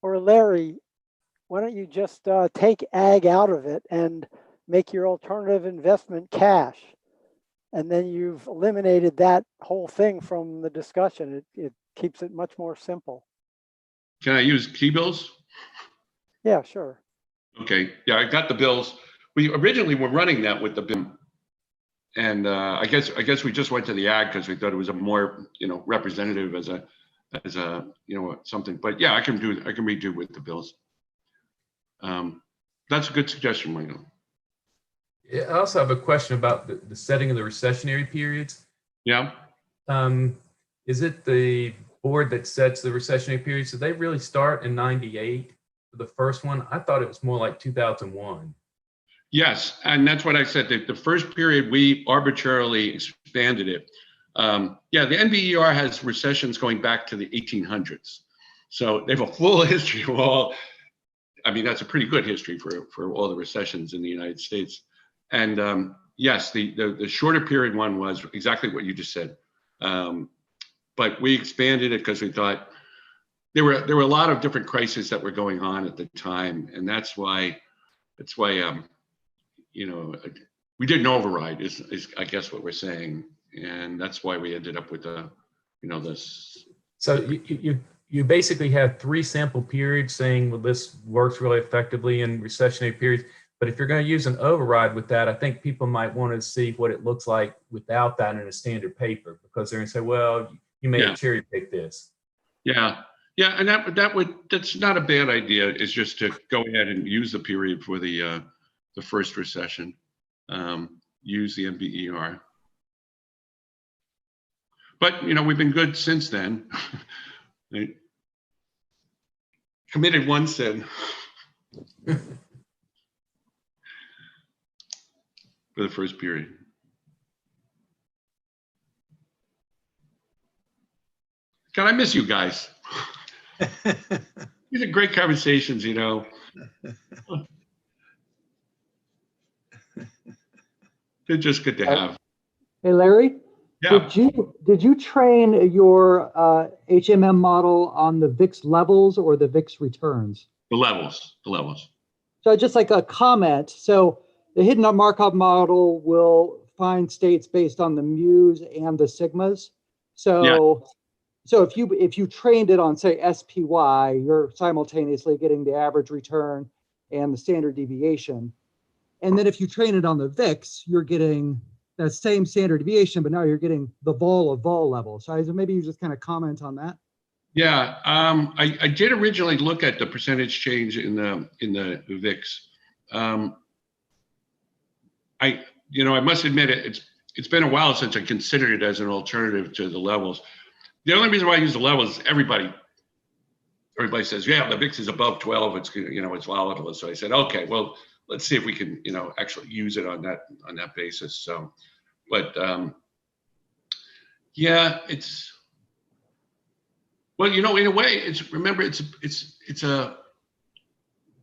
Or Larry, why don't you just take ag out of it and make your alternative investment cash? And then you've eliminated that whole thing from the discussion. It keeps it much more simple. Can I use T-bills? Yeah, sure. Okay, yeah, I got the bills. We originally were running that with the bill. And I guess we just went to the ag because we thought it was a more representative as a something. But yeah, I can redo with the bills. That's a good suggestion, Michael. I also have a question about the setting of the recessionary periods. Yeah. Is it the board that sets the recessionary periods? Did they really start in '98 for the first one? I thought it was more like 2001. Yes, and that's what I said. The first period, we arbitrarily expanded it. Yeah, the NBER has recessions going back to the 1800s. So they have a full history of all. I mean, that's a pretty good history for all the recessions in the United States. And yes, the shorter period one was exactly what you just said. But we expanded it because we thought there were a lot of different crises that were going on at the time, and that's why we did an override is I guess what we're saying, and that's why we ended up with this. So you basically have 3 sample periods saying, well, this works really effectively in recessionary periods. But if you're going to use an override with that, I think people might want to see what it looks like without that in a standard paper, because they're going to say, well, you may have cherry picked this. Yeah, and that's not a bad idea. Is just to go ahead and use the period for the first recession. Use the NBER. But we've been good since then. Committed one sin. for the first period. God, I miss you guys. These are great conversations, you know. They're just good to have. Hey, Larry. Yeah. Did you train your HMM model on the VIX levels or the VIX returns? The levels. So just like a comment. So the hidden Markov model will find states based on the mu's and the sigmas. So so if you trained it on, say, SPY, you're simultaneously getting the average return and the standard deviation. And then if you train it on the VIX, you're getting that same standard deviation, but now you're getting the vol of vol level. So maybe you just kind of comment on that. Yeah, I did originally look at the percentage change in the VIX. I must admit it's been a while since I considered it as an alternative to the levels. The only reason why I use the levels, everybody says, yeah, the VIX is above 12. It's it's volatile. So I said, okay, well, let's see if we can actually use it on that basis. So, but yeah, it's. Well, in a way,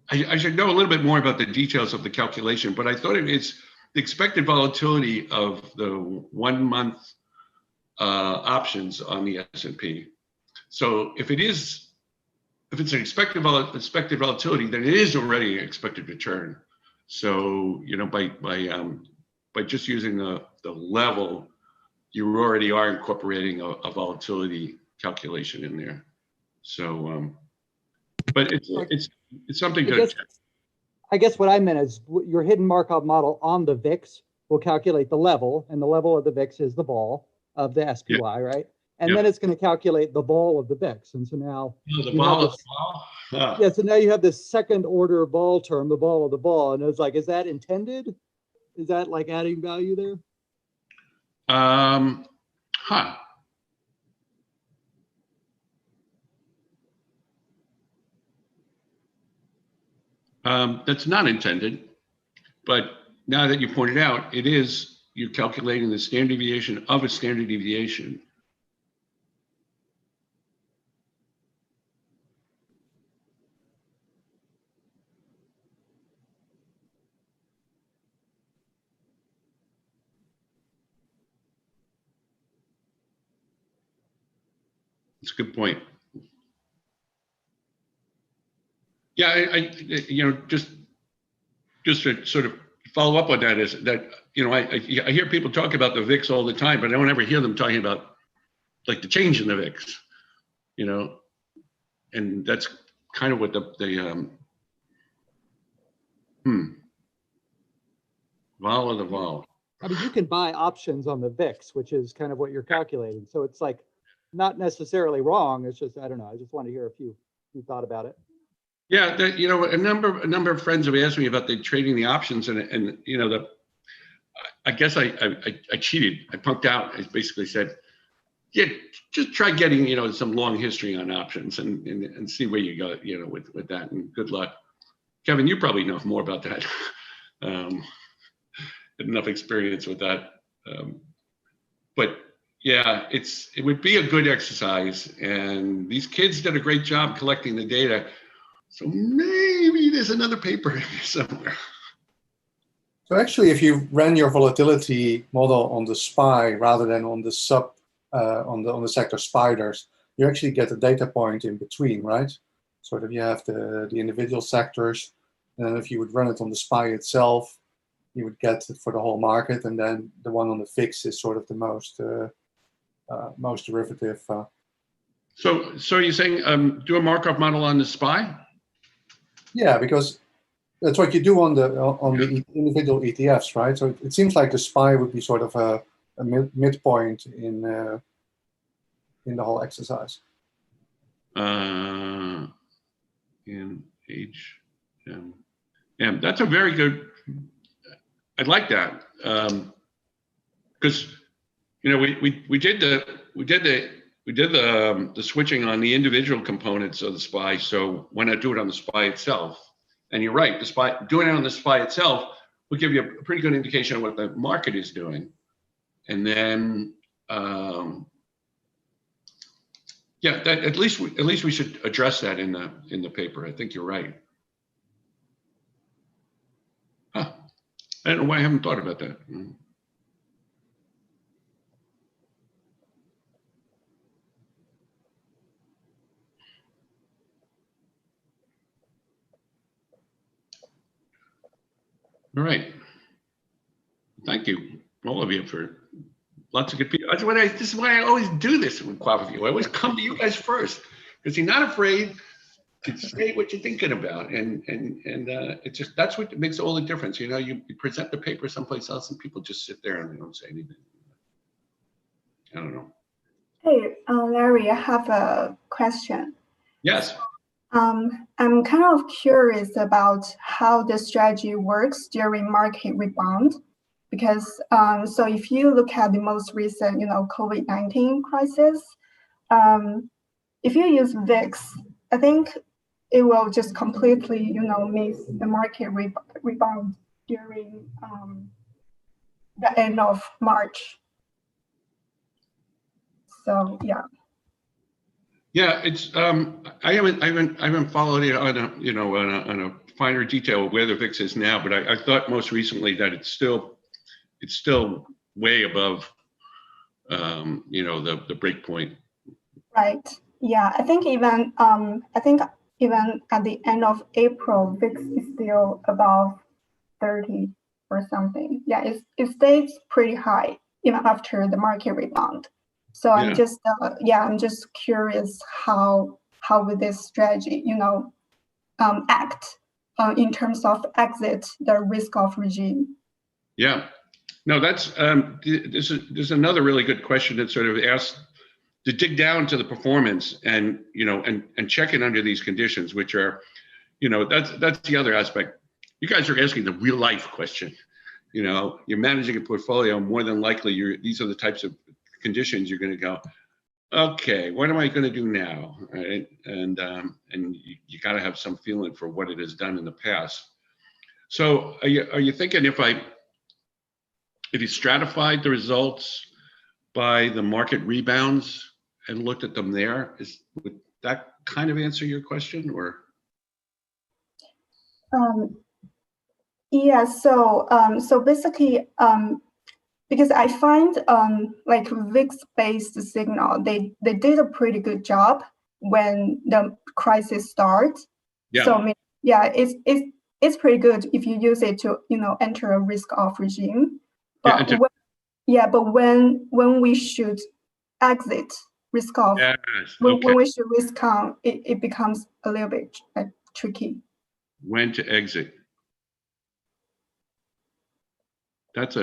I should know a little bit more about the details of the calculation, but I thought it's the expected volatility of the 1 month options on the S&P. So if it's an expected volatility, then it is already an expected return. So, by just using the level, you already are incorporating a volatility calculation in there. So, but it's something to. I guess what I meant is your hidden Markov model on the VIX will calculate the level, and the level of the VIX is the vol of the SPY, right? And then it's going to calculate the vol of the VIX. And so now the vol of vol. Yeah, so now you have this second order vol term, the vol of the vol, and it's like, is that intended? Is that like adding value there? That's not intended, but now that you pointed out, you're calculating the standard deviation of a standard deviation. That's a good point. Yeah, I just to sort of follow up on that is that, I hear people talk about the VIX all the time, but I don't ever hear them talking about like the change in the VIX, and that's kind of what the vol of the vol. I mean, you can buy options on the VIX, which is kind of what you're calculating. So it's like not necessarily wrong. It's just, I don't know. I just want to hear if you thought about it. Yeah, a number of friends have asked me about the trading the options, and I guess I cheated. I punked out. I basically said, yeah, just try getting some long history on options and see where you go with that, and good luck. Kevin, you probably know more about that. Enough experience with that, but yeah, it would be a good exercise, and these kids did a great job collecting the data. So maybe there's another paper in there somewhere. So actually, if you ran your volatility model on the SPY rather than on the on the sector spiders, you actually get a data point in between, right? So that you have the individual sectors, and then if you would run it on the SPY itself, you would get it for the whole market, and then the one on the VIX is sort of the most derivative. So you're saying do a Markov model on the SPY? Yeah, because that's what you do on the individual ETFs, right? So it seems like the SPY would be sort of a midpoint in the whole exercise. In HM, yeah, that's a very good. I'd like that because we did the switching on the individual components of the SPY. So why not do it on the SPY itself? And you're right, the SPY, doing it on the SPY itself will give you a pretty good indication of what the market is doing. And then, yeah, at least we should address that in the paper. I think you're right. Huh. I don't know why I haven't thought about that. All right. Thank you, all of you, for lots of good people. This is why I always do this with QWAFAFEW. I always come to you guys first, because you're not afraid to say what you're thinking about, and it's just, that's what makes all the difference. You know, you present the paper someplace else, and people just sit there and they don't say anything. I don't know. Hey, Larry, I have a question. Yes. I'm kind of curious about how the strategy works during market rebound, because so if you look at the most recent, COVID-19 crisis, if you use VIX, I think it will just completely, miss the market rebound during the end of March. So yeah. Yeah, it's I haven't followed it on a finer detail of where the VIX is now, but I thought most recently that it's still way above the break point. Right. Yeah, I think even at the end of April, VIX is still above 30 or something. Yeah, it stays pretty high even after the market rebound. So yeah. I'm just curious how would this strategy, act in terms of exit the risk-off regime. Yeah, no, that's this is another really good question that sort of asks to dig down to the performance and check it under these conditions, which are, that's the other aspect. You guys are asking the real life question. You're managing a portfolio. More than likely, these are the types of conditions you're going to go, okay, what am I going to do now? Right? And you got to have some feeling for what it has done in the past. So are you thinking if you stratified the results by the market rebounds and looked at them there, would that kind of answer your question, or? Yeah. So basically, because I find like VIX-based signal, they did a pretty good job when the crisis starts. Yeah. So yeah, it's pretty good if you use it to enter a risk-off regime. But when we should exit risk-off, yes, when we should risk-on, it becomes a little bit tricky. When to exit? That's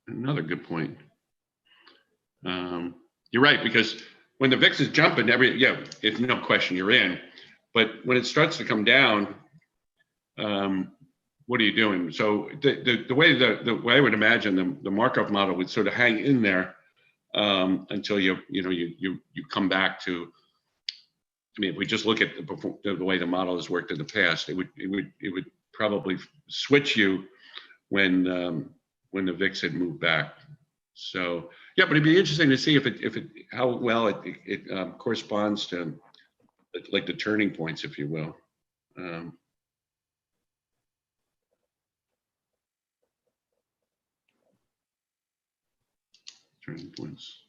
another good point. You're right, because when the VIX is jumping, it's no question you're in. But when it starts to come down, what are you doing? So the way I would imagine the Markov model would sort of hang in there until you come back to. I mean, if we just look at the way the model has worked in the past, it would probably switch you when the VIX had moved back. So yeah, but it'd be interesting to see how well it corresponds to like the turning points, if you will. Turning points.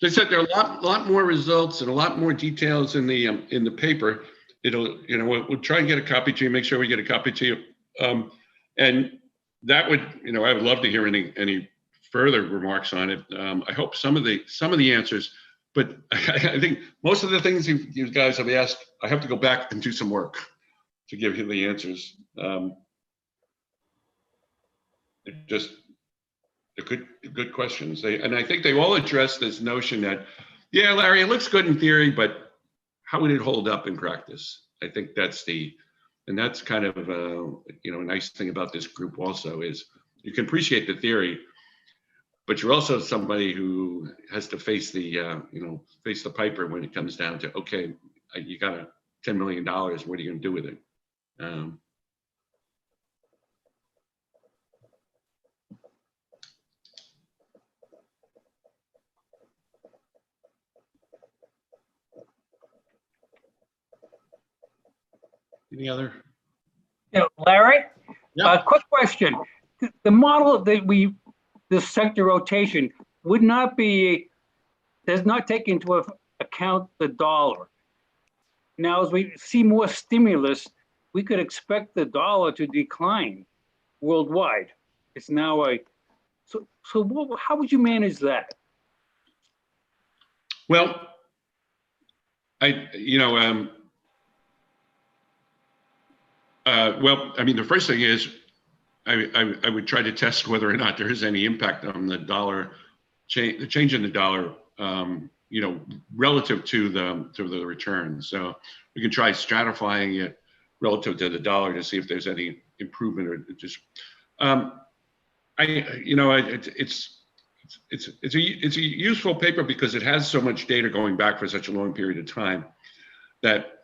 They said there are a lot more results and a lot more details in the paper. We'll try and get a copy to you. Make sure we get a copy to you. And that would, I would love to hear any further remarks on it. I hope some of the answers, but I think most of the things you guys have asked, I have to go back and do some work to give you the answers. They're good questions. And I think they all address this notion that, yeah, Larry, it looks good in theory, but how would it hold up in practice? I think that's the And that's kind of you know, a nice thing about this group also is you can appreciate the theory, but you're also somebody who has to face the you know, face the piper when it comes down to, okay, you got a $10 million. What are you going to do with it? Any other? Yeah, Larry, Yeah. quick question. The model that this sector rotation would not be, does not take into account the dollar. Now, as we see more stimulus, we could expect the dollar to decline worldwide. It's now so how would you manage that? Well, you know, well, I mean, the first thing is I would try to test whether or not there is any impact on the dollar, the change in the dollar, you know, relative to the return. So we can try stratifying it relative to the dollar to see if there's any improvement or just. You know, it's a useful paper because it has so much data going back for such a long period of time that.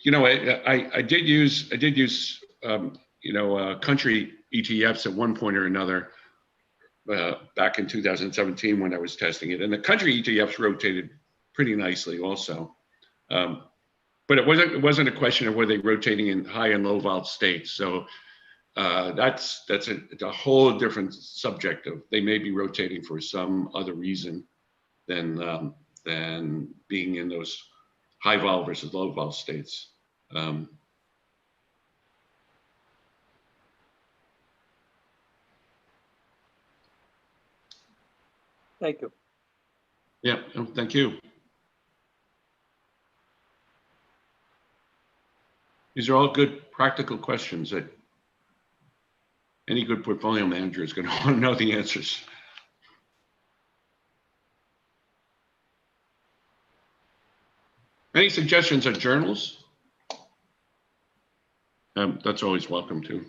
You know, I did use you know, country ETFs at one point or another back in 2017 when I was testing it, and the country ETFs rotated pretty nicely also, but it wasn't a question of were they rotating in high and low vol states. So that's a whole different subject of they may be rotating for some other reason than being in those high vol versus low vol states. Thank you. Yeah, thank you. These are all good practical questions that any good portfolio manager is going to want to know the answers. Any suggestions on journals? That's always welcome too.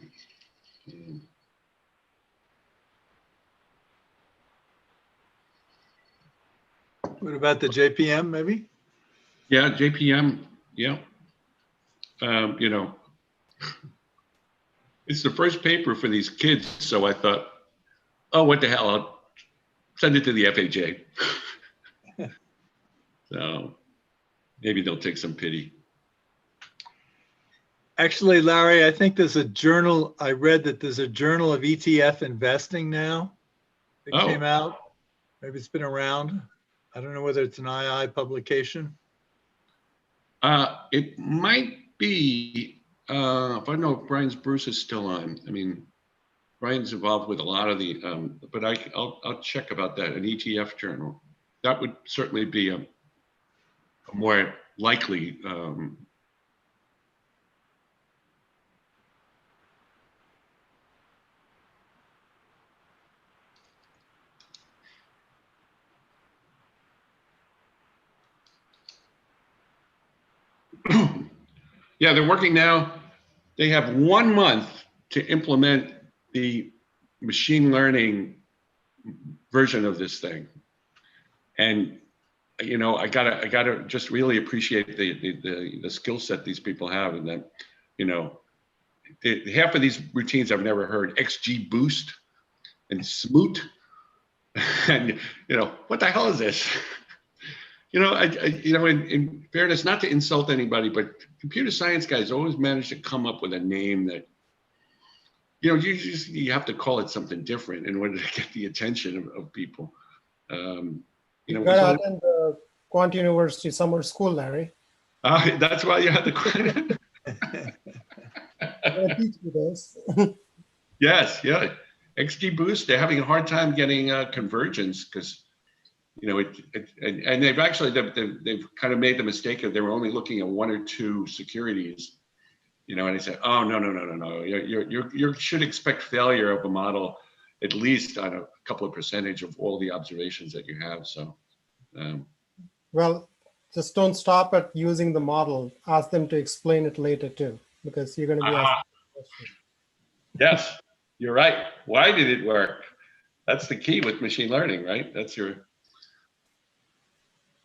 What about the JPM maybe? Yeah, JPM, yeah. You know, it's the first paper for these kids, so I thought, oh, what the hell, I'll send it to the FHA. So maybe they'll take some pity. Actually, Larry, I think there's a journal, I read that there's a journal of ETF investing now that came out. Maybe it's been around. I don't know whether it's an II publication. It might be, if I know if Brian's Bruce is still on. I mean, Brian's involved with a lot of the, but I'll check about that, an ETF journal. That would certainly be a more likely yeah, they're working now. They have 1 month to implement the machine learning version of this thing. And, you know, I gotta just really appreciate the skill set these people have, and that, you know, half of these routines I've never heard, XG boost and smoot. And, you know, what the hell is this? You know, you know, in fairness, not to insult anybody, but computer science guys always manage to come up with a name that, you know, you have to call it something different in order to get the attention of people. You know, got to attend the QuantUniversity summer school, Larry. That's why you had to. I'm going to teach you this. Yes, yeah. XG Boost, they're having a hard time getting convergence because, you know, and they've actually, they've kind of made the mistake of they were only looking at 1 or 2 securities, you know, and they said, oh, no. You should expect failure of a model at least on a couple of percentage of all the observations that you have. So, well, just don't stop at using the model. Ask them to explain it later too, because you're going to be asked questions. Yes, you're right. Why did it work? That's the key with machine learning, right? That's your.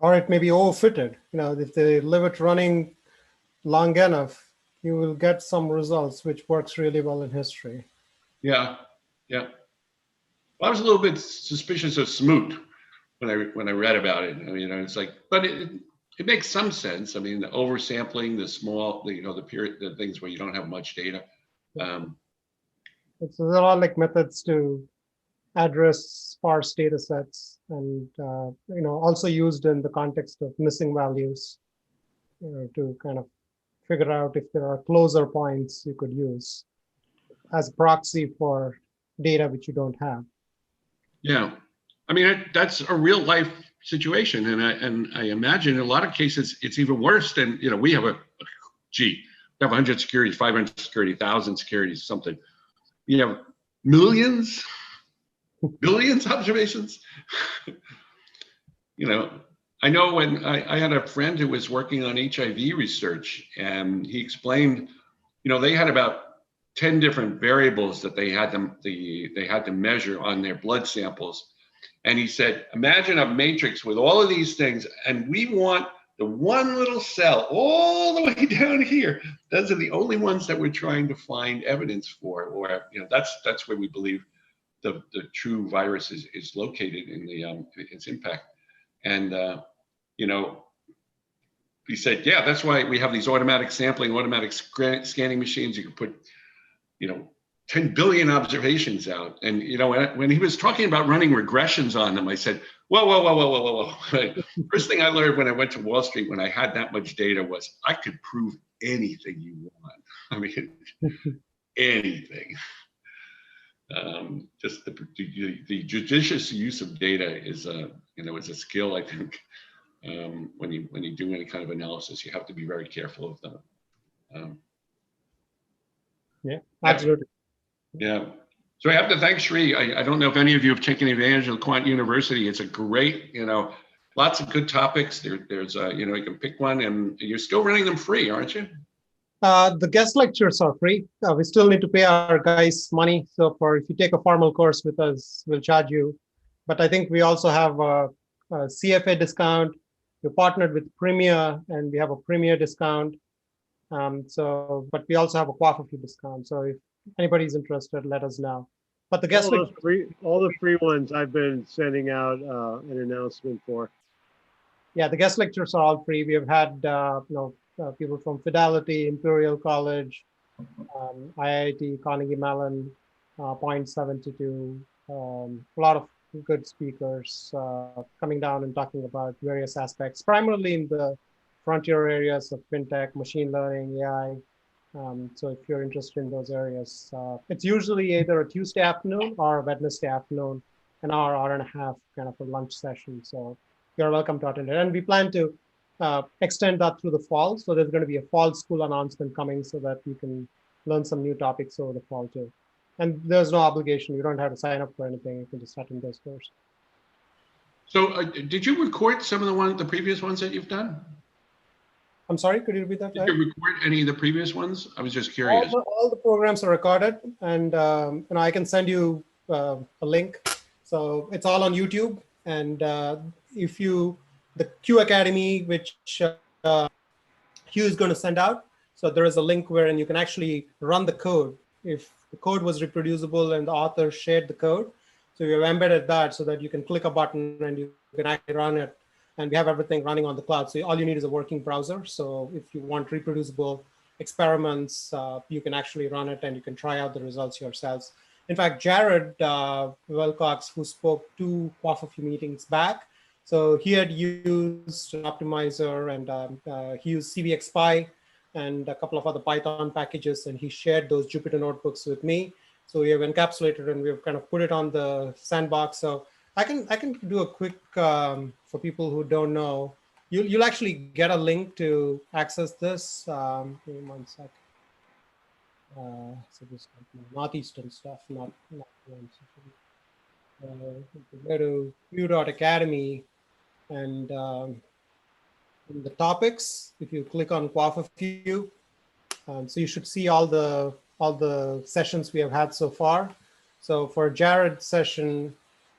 Or it may be overfitted. You know, if they leave it running long enough, you will get some results which works really well in history. Yeah, yeah. Well, I was a little bit suspicious of Smoot when I read about it. I mean, it's like, but it makes some sense. I mean, the oversampling, the small, the period, the things where you don't have much data. So there are like methods to address sparse data sets, and also used in the context of missing values, to kind of figure out if there are closer points you could use as a proxy for data which you don't have. Yeah, I mean, that's a real life situation, and I imagine in a lot of cases it's even worse than, we have we have 100 securities, 500 securities, 1,000 securities, something. You have millions, billions observations. I know when I had a friend who was working on HIV research, and he explained, they had about 10 different variables that they had to measure on their blood samples. And he said, imagine a matrix with all of these things, and we want the one little cell all the way down here. Those are the only ones that we're trying to find evidence for, or that's where we believe the true virus is located in its impact. And he said, yeah, that's why we have these automatic sampling, automatic scanning machines. You can put 10 billion observations out. And, when he was talking about running regressions on them, I said, whoa. First thing I learned when I went to Wall Street, when I had that much data, was I could prove anything you want. I mean, anything. Just the judicious use of data is is a skill, I think. When you do any kind of analysis, you have to be very careful of them. Yeah, absolutely. Yeah. So I have to thank Sri. I don't know if any of you have taken advantage of QuantUniversity. It's a great, lots of good topics. There's you can pick one, and you're still running them free, aren't you? The guest lectures are free. We still need to pay our guys money. So if you take a formal course with us, we'll charge you. But I think we also have a CFA discount. We're partnered with Premier, and we have a Premier discount. But we also have a QWAFAFEW discount. So if anybody's interested, let us know. But the guest all the free ones I've been sending out an announcement for. Yeah, the guest lectures are all free. We have had people from Fidelity, Imperial College, IIT, Carnegie Mellon, Point72, a lot of good speakers coming down and talking about various aspects, primarily in the frontier areas of fintech, machine learning, AI. So if you're interested in those areas, it's usually either a Tuesday afternoon or a Wednesday afternoon, an hour and a half kind of a lunch session. So you're welcome to attend it. And we plan to extend that through the fall. So there's going to be a fall school announcement coming so that you can learn some new topics over the fall too. And there's no obligation. You don't have to sign up for anything. You can just attend those courses. So did you record some of the previous ones that you've done? I'm sorry, could you repeat that? Did you record any of the previous ones? I was just curious. All the programs are recorded, and I can send you a link. So it's all on YouTube. And the Q Academy, which Hugh is going to send out. So there is a link wherein you can actually run the code. If the code was reproducible and the author shared the code, so we have embedded that so that you can click a button and you can actually run it. And we have everything running on the cloud. So all you need is a working browser. So if you want reproducible experiments, you can actually run it and you can try out the results yourselves. In fact, Jared Wilcox, who spoke 2 QWAFAFEW meetings back, so he had used an optimizer, and he used CVXPy and a couple of other Python packages, and he shared those Jupyter notebooks with me. So we have encapsulated and we have kind of put it on the sandbox. So I can do a quick, for people who don't know, you'll actually get a link to access this. Give me 1 sec. So this Northeastern stuff, not one second. Go to Q.Academy, and in the topics, if you click on QWAFAFEW, so you should see all the sessions we have had so far. So for Jared's session,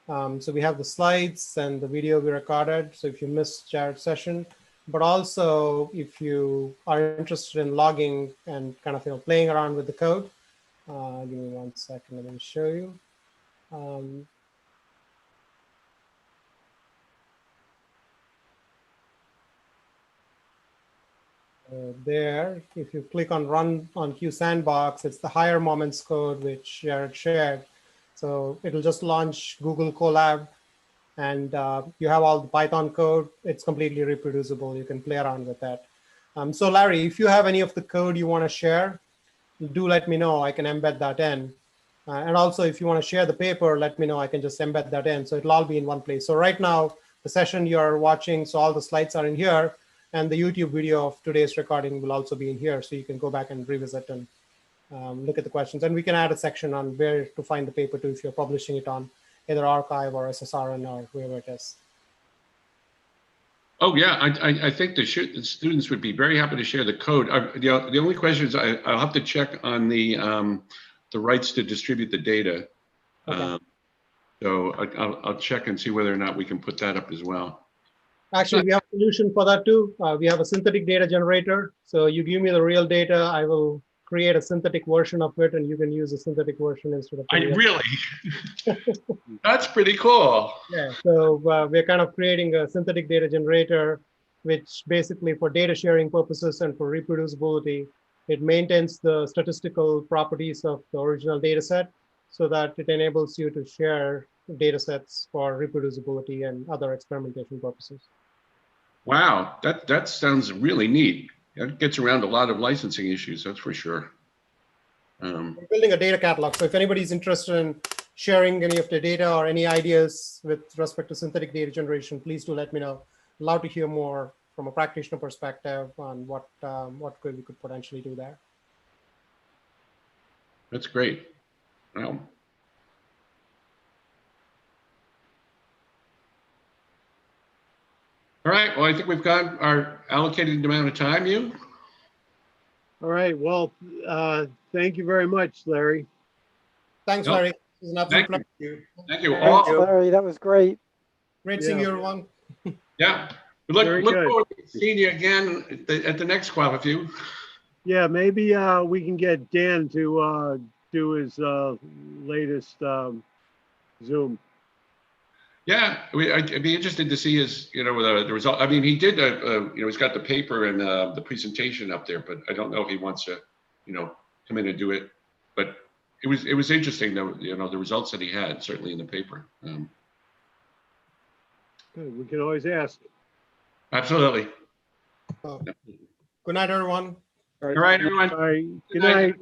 so we have the slides and the video we recorded. So if you missed Jared's session, but also if you are interested in logging and kind of playing around with the code, give me 1 second, let me show you. There, if you click on Run on Q Sandbox, it's the higher moments code which Jared shared. So it'll just launch Google Colab, and you have all the Python code. It's completely reproducible. You can play around with that. So Larry, if you have any of the code you want to share, do let me know. I can embed that in. And also, if you want to share the paper, let me know. I can just embed that in. So it'll all be in one place. So right now, the session you're watching, so all the slides are in here. And the YouTube video of today's recording will also be in here. So you can go back and revisit and look at the questions. And we can add a section on where to find the paper too if you're publishing it on either Archive or SSRN or whoever it is. Oh yeah, I think the students would be very happy to share the code. The only question is I'll have to check on the rights to distribute the data. Okay. So I'll check and see whether or not we can put that up as well. Actually, we have a solution for that too. We have a synthetic data generator. So you give me the real data, I will create a synthetic version of it, and you can use a synthetic version instead of. Really? That's pretty cool. Yeah. So we're kind of creating a synthetic data generator, which basically for data sharing purposes and for reproducibility, it maintains the statistical properties of the original data set so that it enables you to share data sets for reproducibility and other experimentation purposes. Wow, that sounds really neat. That gets around a lot of licensing issues, that's for sure. We're building a data catalog. So if anybody's interested in sharing any of the data or any ideas with respect to synthetic data generation, please do let me know. I'd love to hear more from a practitioner perspective on what we could potentially do there. That's great. Wow. All right, well, I think we've got our allocated amount of time, you. All right, well, thank you very much, Larry. Thanks, Larry. It was an absolute pleasure. Thank you. Thanks, Larry. That was great. Great seeing you, everyone. Yeah. Look forward to seeing you again at the next QWAFAFEW. Yeah, maybe we can get Dan to do his latest Zoom. Yeah, I'd be interested to see his, the result. I mean, he did, he's got the paper and the presentation up there, but I don't know if he wants to, come in and do it. But it was interesting, though, the results that he had, certainly in the paper. Good. We can always ask. Absolutely. Good night, everyone. All right, everyone. All right. Good night.